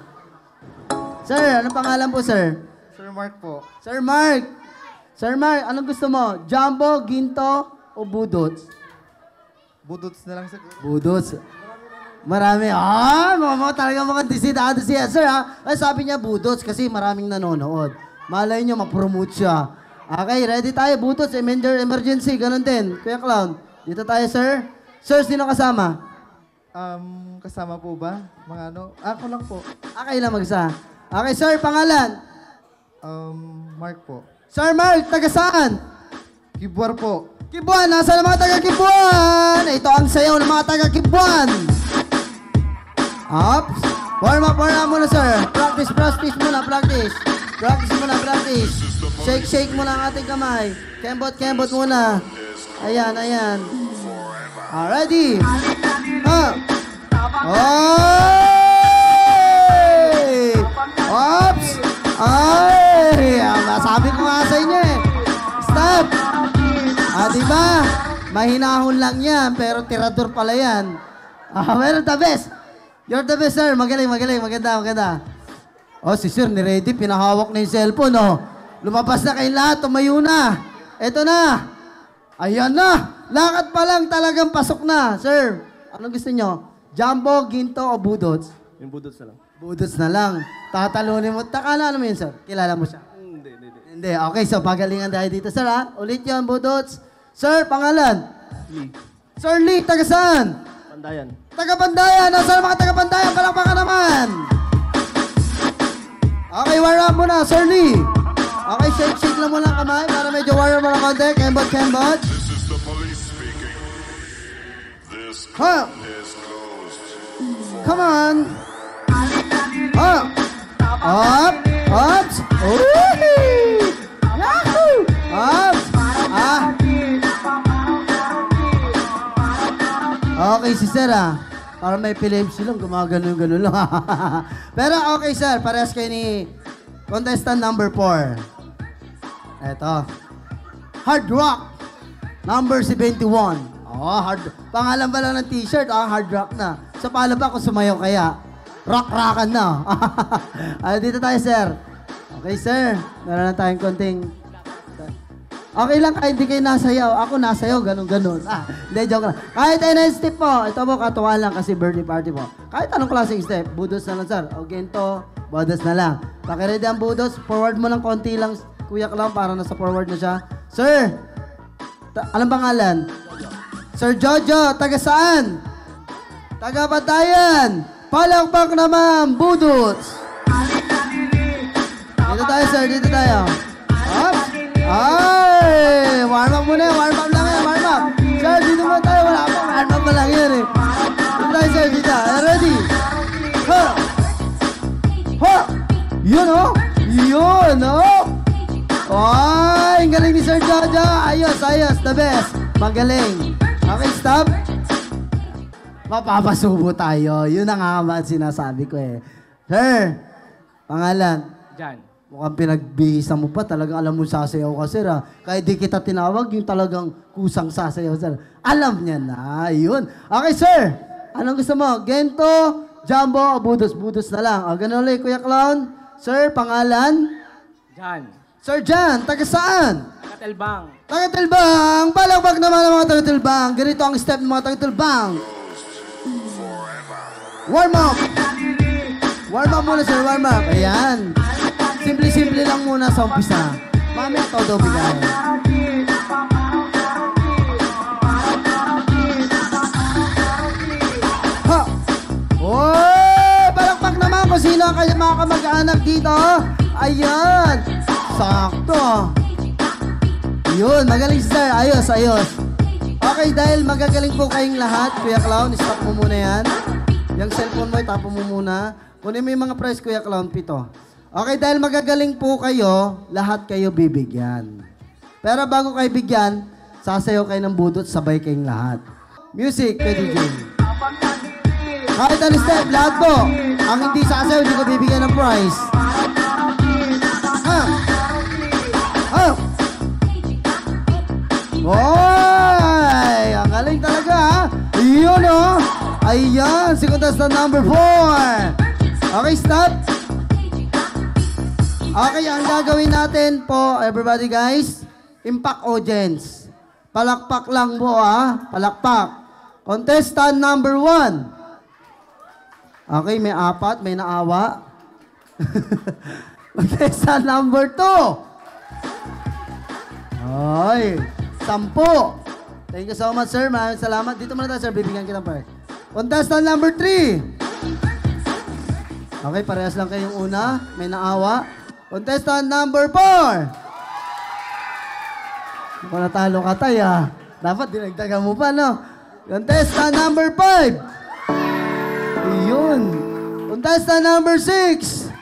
Sir, anong pangalan po, sir? Sir Mark po. Sir Mark. Sir Mark, anong gusto mo? Jumbo, Ginto, o Budots? Budots na lang, sir. Budots. Marami. Talagang mga disidado siya, sir, ha? Ay, sabi niya Budots kasi maraming nanonood. Malay niyo, ma-promote siya. Okay, ready tayo. Budots, emergency, ganun din. Kuya Clown, dito tayo, sir. Sir, sino kasama? Kasama po ba? Mga ano? Ako lang po. Okay lang mag-isa. Okay, sir, pangalan? Mark po. Sir Mark, taga saan? Kibuar po. Kibuan, nasa ang mga taga Kibuan? Ito ang sayaw ng mga taga Kibuan. Ups. Warm up muna, sir. Practice muna, practice. Shake muna ang ating kamay. Kembot muna. Ayan. Ready? Oy! Ops! Ay! Sabi ko nga sa inyo eh. Stop! Diba? Mahinahon lang yan, pero tirador pala yan. Meron the best. You're the best, sir. Magaling. Maganda. Si sir, ni-ready. Pinahawak na yung cellphone, Lumabas na kayong lahat. Tumayo na. Eto na. Ayan na. Lakad pa lang talagang pasok na. Sir, anong gusto nyo? Jumbo, ginto, o budots? Yung budots na lang. Budots na lang. Tatalunin mo. Ano mo yun, sir? Kilala mo siya? Hindi. Okay, so pagalingan tayo dito, sir, ha? Ulit yun, budots. Sir, pangalan? Lee. Sir Lee, taga saan? Pandayan. Taga Pandayan. Nasaan mga taga Pandayan? Palakpakan naman. Okay, warm up muna, Sir Lee. Okay, shake lang muna ang kamay para medyo warm up muna konti. Kembot. Huh. Come on. Up. Ups. Yahoo. Up. Okay, si Sir, para may epilepsy lang, gumagano lang. Pero okay, sir, parehas kayo ni contestant number 4. Eto. Hard Rock, number 71. Pangalan ba lang ng t-shirt, Hard Rock na. So, paano ba kung sumayaw kaya? Rock-rockan na. Dito tayo, sir. Okay, sir. Meron na tayong konting... Okay lang kahit hindi kayo nasayaw. Ako nasayaw, ganun. Hindi, joke lang. Kahit ay na-step po. Ito po, katuwaan lang kasi birthday party po. Kahit anong klaseng step, budos na lang, sir. O ginto, budos na lang. Pakiready ang budos, forward mo lang konti lang, Kuya Clown, para nasa forward na siya. Sir, anong pangalan? Sir Jojo, taga saan? Taga Pandayan. Palakpak naman, budos. Dito tayo, sir, dito tayo. Up. Ay! Warm up muna yan. Warm up lang yan. Warm up. Sir, dito mo tayo. Wala pa. Warm up lang yan eh. Dito tayo, sir. Dito. Ready? Ha! Ha! Yun, Yun, Ay! Ang galing ni Sir Jojo. Ayos. The best. Magaling. Okay, stop. Mapapasubo tayo. Yun ang nga sinasabi ko eh. Sir, pangalan? Jan. Mukhang pinagbihisa mo pa, talagang alam mo sasayaw ka, sir, Kahit di kita tinawag, yung talagang kusang sasayaw, sir. Alam niya na, yun. Okay, sir. Anong gusto mo? Gento, jumbo, o budos? Budos na lang. Ganun ulit, Kuya Clown. Sir, pangalan? Jan. Sir Jan, taga saan? Taga-Telbang. Taga-Telbang. Palakpak naman ang mga taga-Telbang. Ganito ang step ng mga taga-Telbang. Warm up. Warm up muna, sir. Warm up. Ayan. Simple lang muna sa umpisa. Mamaya todo bigay. Ha! Oy! Palakpak naman kung sino ang kanyang mga kamag-anak dito. Ayan! Sakto. Yun, magaling sir. Ayos. Okay, dahil magagaling po kayong lahat, Kuya Clown, stop mo muna yan. Yung cellphone mo, itapo mo muna. Kunin mo yung mga prize, Kuya Clown, 7. Okay, dahil magagaling po kayo, lahat kayo bibigyan. Pero bago kayo bigyan, sasayaw kayo ng budot, sabay kayong lahat. Music, kay DJ. Kahit ang step, lahat po. Ang hindi sasayaw, hindi ko bibigyan ng prize. Oy! Ang galing talaga, Yun, Ayan, si contestant number 4. Okay, stop. Okay, ang gagawin natin po, everybody guys, impact audience. Palakpak lang po, Palakpak. Contestant number 1. Okay, may 4, may naawa. Contestant number 2. Ay, 10. Thank you so much, sir. Maraming salamat. Dito muna tayo, sir. Bibigyan kita pa. Contestant number 3. Okay, parehas lang kayong una. May naawa. Contestant number 4. Kung natalo ka tayo, dapat dinagdagan mo pa, no? Contestant number 5. Ayun. Contestant number 6.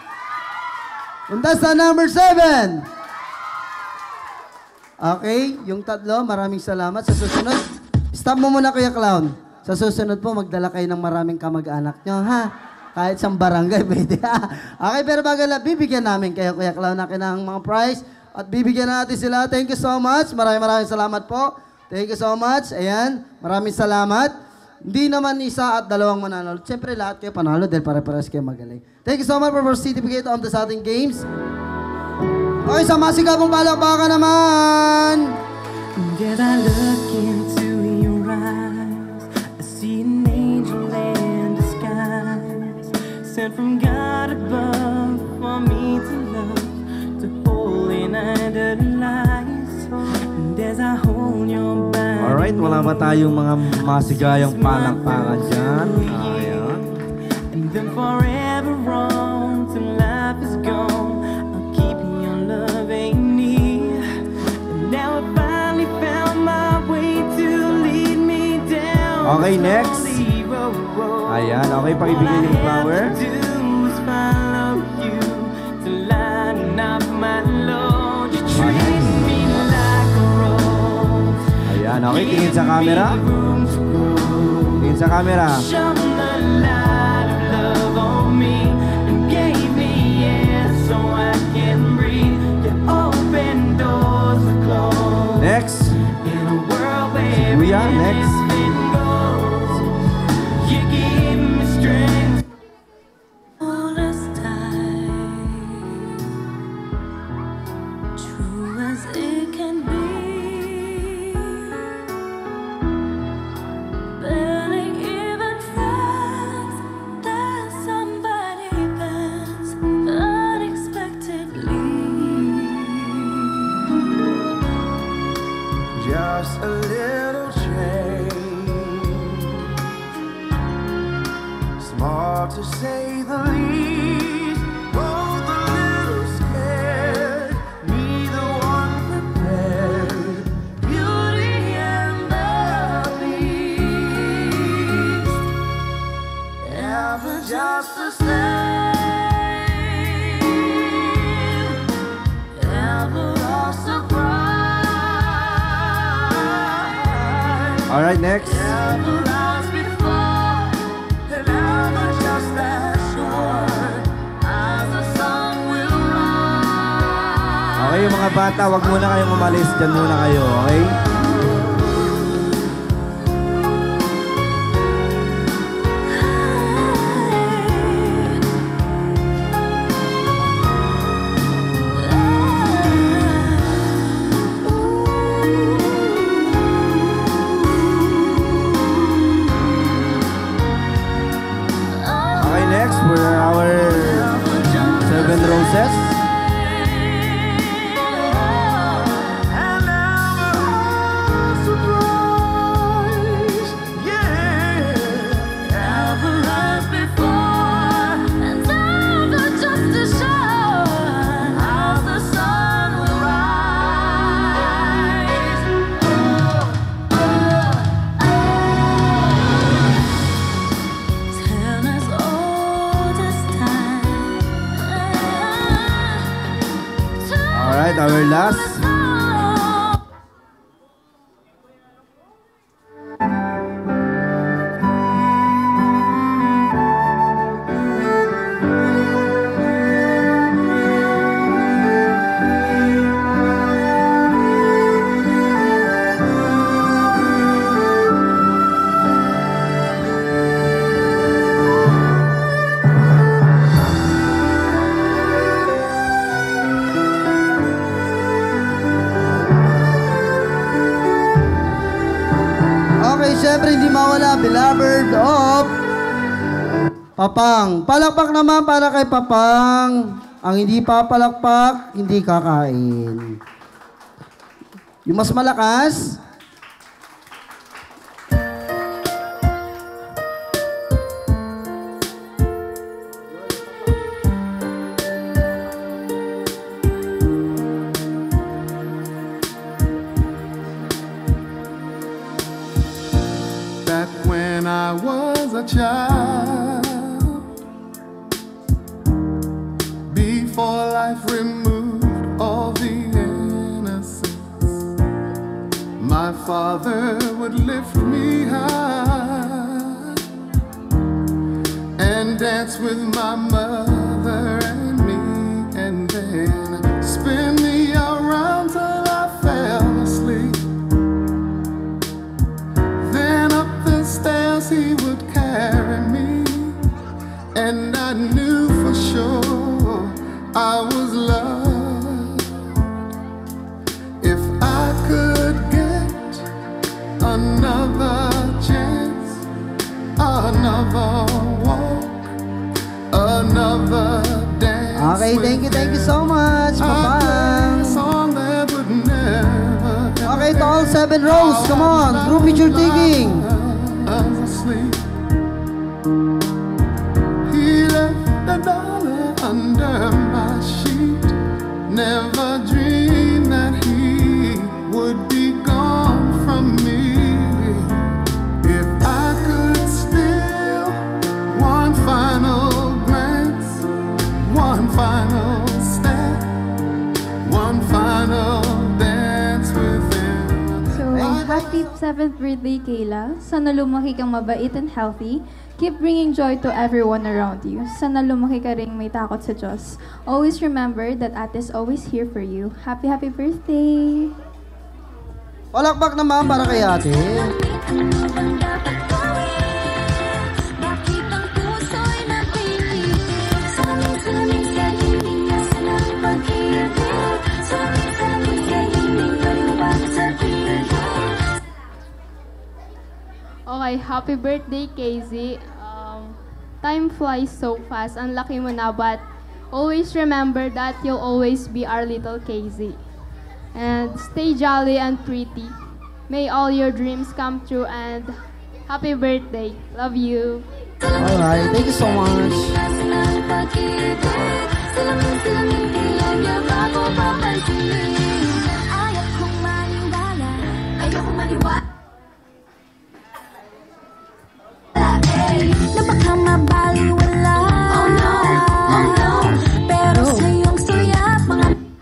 Contestant number 7. Okay, yung tatlo, maraming salamat. Sa susunod, stop mo muna, Kuya Clown. Sa susunod po, magdala kayo ng maraming kamag-anak nyo, ha? Kahit sa barangay, pwede, ha? Okay, pero bago lang, bibigyan namin kayo, Kuya Clown, ng mga prize. At bibigyan natin sila. Thank you so much. Maraming salamat po. Thank you so much. Ayan, maraming salamat. Hindi naman isa at dalawang mananalo. Siyempre, lahat kayo panalo dahil pare-pares kayo magaling. Thank you so much for your certificate of the ating games. Okay, sa masigabong palakpakan naman. As I look into your eyes, I see an angel in disguise, sent from God above for me to love, to hold and idolize. And as I hold your body, alright, wala ba tayong mga masigayang palakpakan dyan? Ayan. and then forever on till life is gone. Okay, next. Ayan, okay, pakibigay yung flower. Ayan, okay, tingin sa camera. Tingin sa camera. Next. Kuya, next. Just a little change, small to say the least, both a little scared, neither one prepared, beauty and the beast, ever just the same, ever a surprise. Alright, next. Okay, yung mga bata, wag muna kayong umalis. Diyan muna kayo, okay? For our 7 roses. Alright, our last. Siyempre, hindi mawala, beloved of Papang. Palakpak naman para kay Papang. Ang hindi papalakpak, hindi kakain. Yung mas malakas, life removed all the innocence. My father would lift me high and dance with my mother and me, and then spin me around till I fell asleep. Then up the stairs he would carry me, and I knew for sure I was loved. If I could get another chance, another walk, another dance. Okay, thank you so much. Bye-bye. Okay, to all 7 rows, come on, group picture taking. He left a dollar under my sheet. Never dreamed that he would be gone from me. If I could steal one final glance, one final step, one final dance with him. So, happy 7th birthday, Kayla. Sana lumaki kang mabait and healthy. Keep bringing joy to everyone around you. Sana lumaki ka ring may takot sa Diyos. Always remember that Ate is always here for you. Happy birthday! Palakpak naman para kay ate. Okay, happy birthday, Casey. Time flies so fast. Ang laki mo na, but always remember that you'll always be our little Casey. And stay jolly and pretty. May all your dreams come true, and happy birthday. Love you. Alright, thank you so much.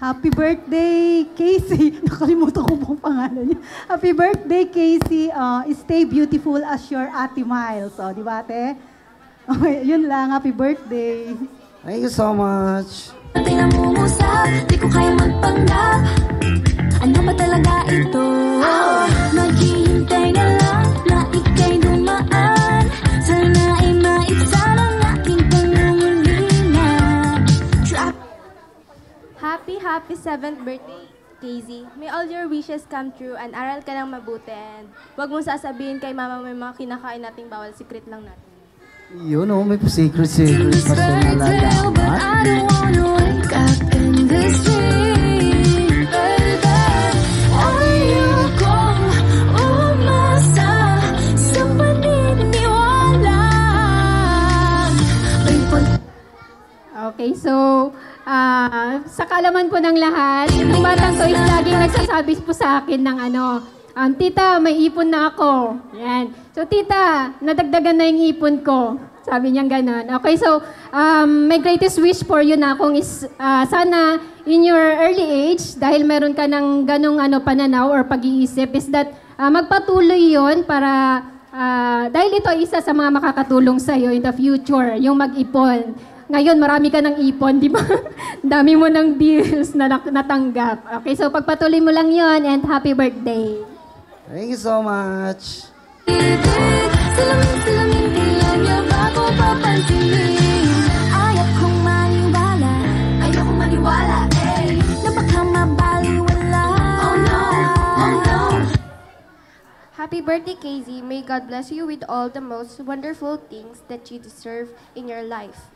Happy birthday, Casey. Nakalimutan ko pong pangalan niya. Happy birthday, Casey. Stay beautiful as your Ate Miles. O, di ba, ate? Okay, yun lang. Happy birthday. Thank you so much. Di ko kaya magpanggap. Ano ba talaga ito? Naghihintay na lang na ika'y dumaan. Sana ay maibsan ang aking pangungulina. Happy 7th birthday, Casey. May all your wishes come true and aral ka ng mabuti. And huwag mong sasabihin kay mama may mga kinakain nating bawal, secret lang natin. Yun o, may secret pa siya nalalaman. Okay, so, sa kalaman po ng lahat, yung batang to is laging nagsasabi po sa akin ng Tita, may ipon na ako. Yan. So, Tita, nadagdagan na yung ipon ko. Sabi niya gano'n. Okay, so, my greatest wish for you na akong is, sana in your early age, dahil meron ka ng ganong pananaw or pag-iisip, is that magpatuloy yon para, dahil ito isa sa mga makakatulong sa'yo in the future, yung mag-ipon. Ngayon, marami ka ng ipon, di ba? Dami mo ng bills na natanggap. Okay, so pagpatuloy mo lang yon and happy birthday. Thank you so much. Ayokong maniwala, na baka mabaliwala. Oh no, oh no. Happy birthday, Casey. May God bless you with all the most wonderful things that you deserve in your life.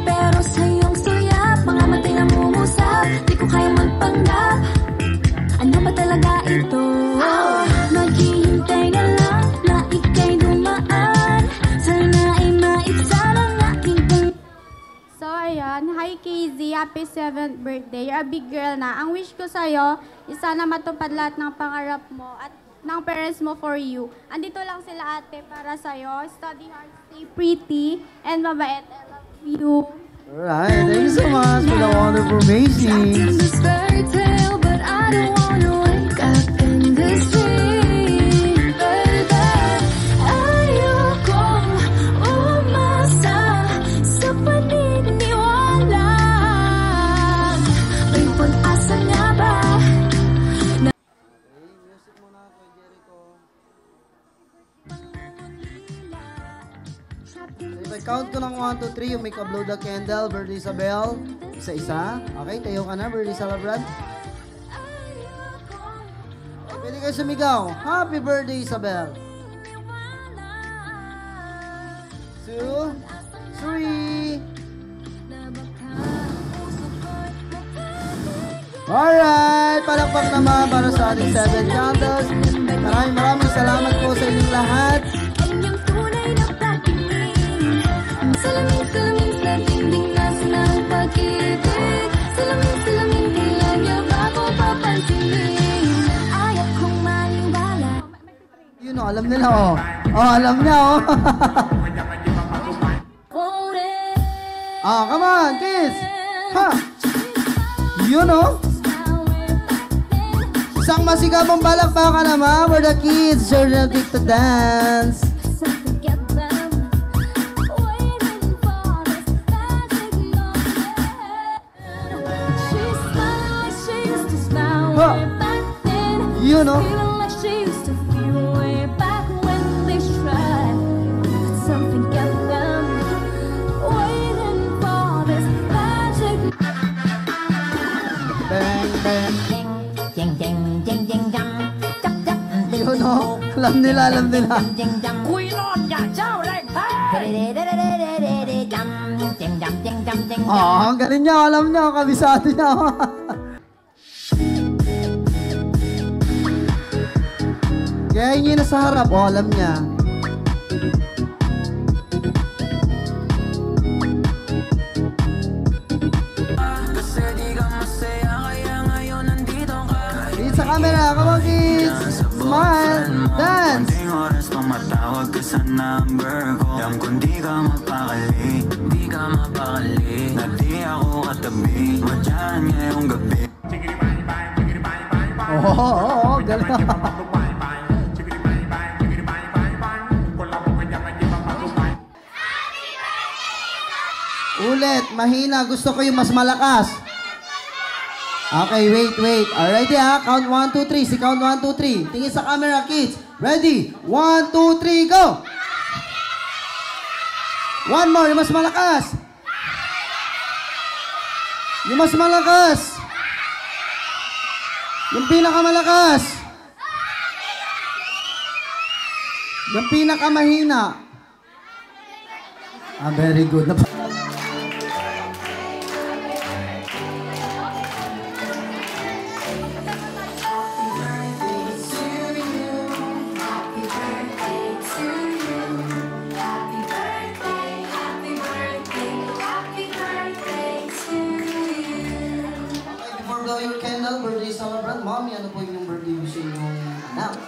Pero sa iyong suyap, mga matay na mungusap, di ko kaya magpanggap. Ano ba talaga ito? Naghihintay na lang na ika'y dumaan. Sana ay maibsan ang aking So ayan, hi Casey, happy 7th birthday. You're a big girl na. Ang wish ko sa'yo is sana matupad lahat ng pangarap mo at ng parents mo for you. Andito lang sila ate para sa'yo. Study hard, stay pretty, and mabait. I love you. Alright, thank you so much for the wonderful amazing. But I don't wanna wake up in this dream, baby. Ayokong umasa sa paniniwala. May pag-asa nga ba? If I count ko ng 1, 2, 3, you make blow the candle, birthday Isabel. Isa-isa. Okay, tayo ka na, birthday celebrant. Okay, pwede kayo sumigaw. Happy birthday, Isabel. 2, 3. Alright, palakpak naman para sa ating 7 candles. Maraming salamat po sa inyong lahat. Salamin sa dingding na sinang pag-ibig. Salamin lang yung bago papansinin. Ayaw kong maniwala. Yun o, alam nila o. Oh, alam niya o. Oh, come on, kiss. Ha. Yun o. Isang masigabang palakpakan naman for the kids. Sure na to dance. You know. Bang, bang. You know. Alam nila. Oh, ang galing niya. Alam niya. Kabisado niya. Kaya hindi na sa harap, oh, alam niya. Kids sa camera, come on kids! Smile! Dance! Oras pang matawag ka sa number ko. Alam kung di ka mapakali, na di ako katabi. Madyan ngayong gabi. Oo, galing. Ulit, mahina. Gusto ko yung mas malakas. Okay, wait. Alright, ha? Count 1, 2, 3. Si count 1, 2, 3. Tingin sa camera, kids. Ready? 1, 2, 3, go! One more, yung mas malakas. Yung mas malakas. Yung pinakamalakas. Yung pinakamahina. Ah, very good. Birthday celebrant, Mommy, ano po yung birthday wish yung anak?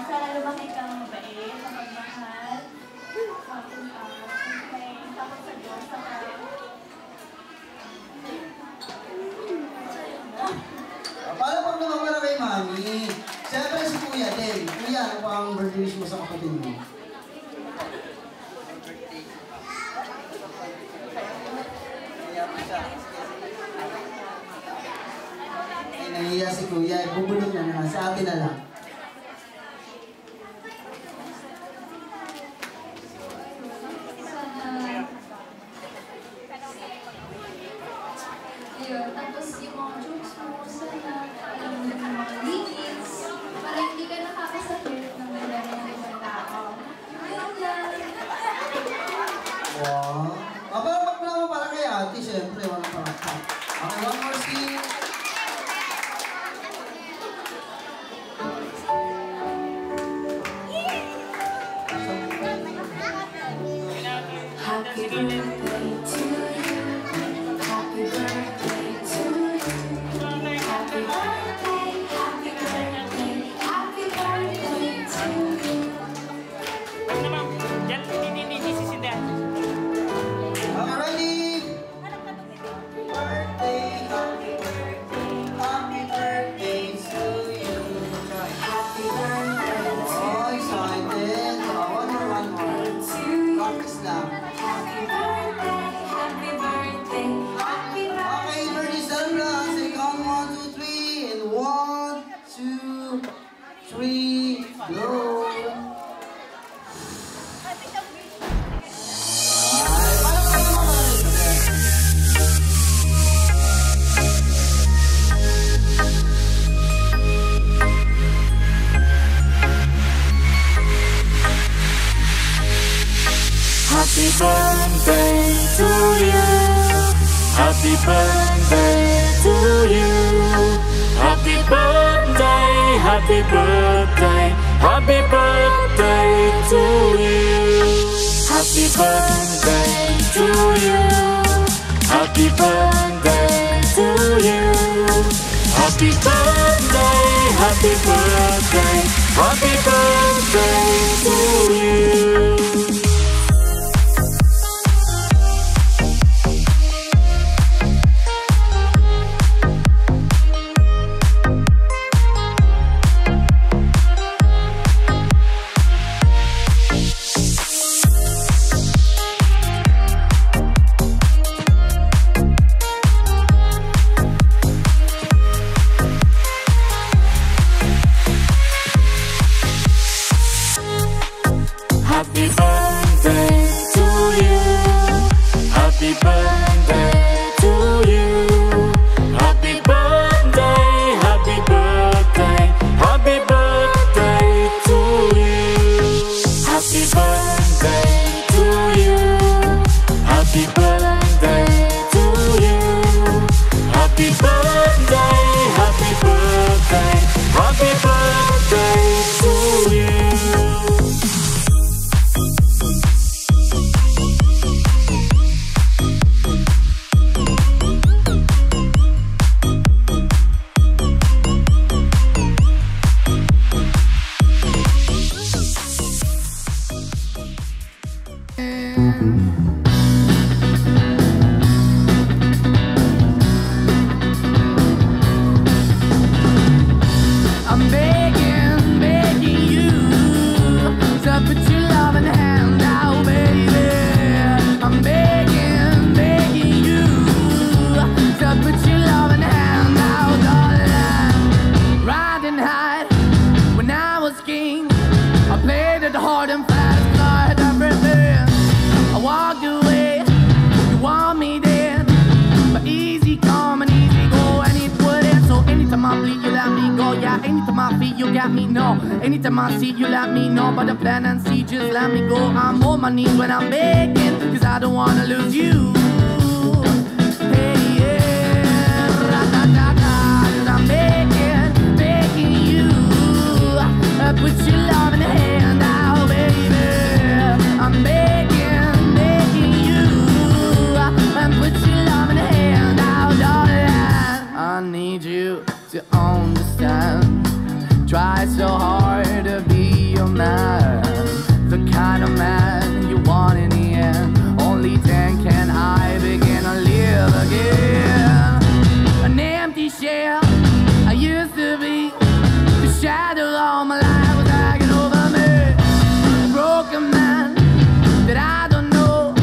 Sana lumaki kang mabait, mapagmahal, takot sa Diyos, Paano pag nawawala kay Mami? Siyempre si Kuya din. Kuya, ano pa ang birthday wish mo sa kapatid mo? Nahiya si Kuya, bubulong na naman. Sa atin na lang. Ayun, tapos yung mga jokes mo, sana alam mo yung mga limits, para hindi ka nakakasakit ng wala ng ibang tao. Ayun lang. Wow. Papalapak na mo para kay ate, siyempre. Walang palakpak. Okay, one more scene. Happy birthday to you. Happy birthday to you. Happy birthday, happy birthday, Happy birthday to you. Happy birthday to you. Happy birthday, happy birthday, happy birthday to you. Happy birthday to you. Happy birthday to you. Happy birthday, happy birthday, happy birthday to you. Happy birthday to you. Happy birthday to you. Happy birthday, happy birthday, happy birthday to you. Happy birthday to you. Happy birthday to you. Happy birthday, happy birthday, happy birthday to you. I'm begging, begging you to put your loving hand out, baby. I'm begging, begging you to put your loving hand out, darling. Riding high when I was king, I played it hard and fast, tried everything. I walked away, you want me then, but easy come and easy go, and it wouldn't. So anytime I bleed, you let me go. Yeah, anytime I feel, you got me. No, anytime I see, you let me know. But the plan and see, just let me go. I'm on my knees when I'm begging, cause I don't wanna lose you. Hey, yeah, ra-da-da-da. I'm begging, begging you, put your love in the hand out, baby. I'm begging, begging you, put your love in the hand out, darling. I need you to understand. Try so hard to be your man, the kind of man you want in the end. Only then can I begin to live again. An empty shell I used to be, the shadow all my life was hanging over me. A broken man that I don't know,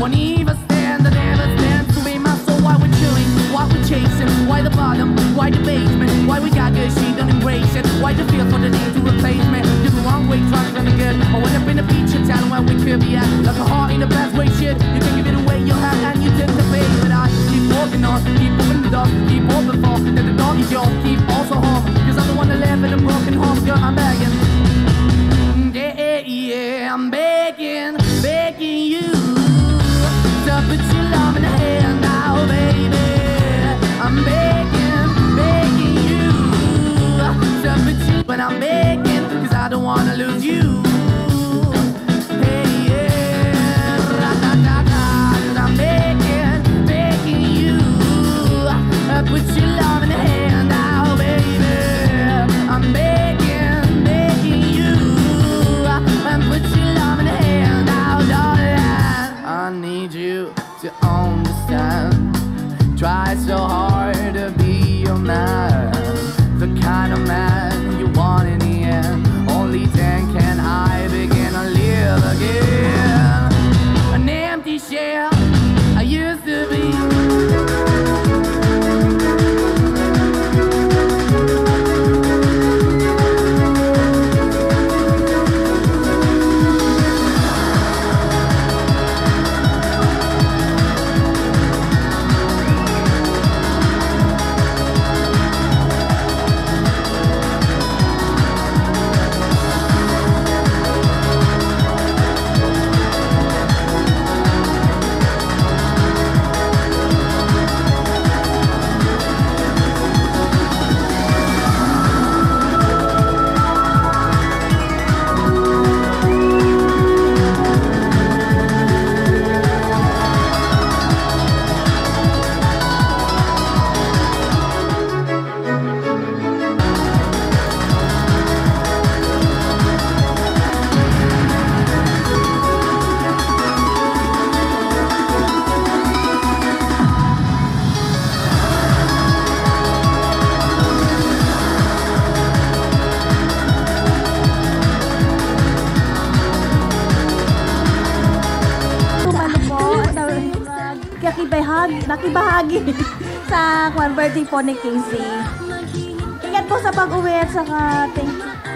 won't even stand, I never stand to be my soul. Why we're chilling, why we're chasing, why the bottom, why the basement, why we got good, she don't embrace it. Why the feel for the need to replace me? You're the wrong way, trying to good. I went up in a feature town where we could be at, like a heart in the best way, shit. You can give it away, you have, and you take the bait. But I keep walking on, keep moving the door, keep open for that the door is yours, keep also home. Cause I'm the one that live in a broken home, girl, I'm begging. Yeah, yeah, I'm begging, begging you to put your love in the hand now, baby. I'm begging, begging you to put your, but I'm begging, cause I don't wanna lose you. Hey, yeah, ra-da-da-da. I'm begging, begging you nakibahagi sa birthday po ni Casey. Ingat po sa pag-uwi at saka thank you.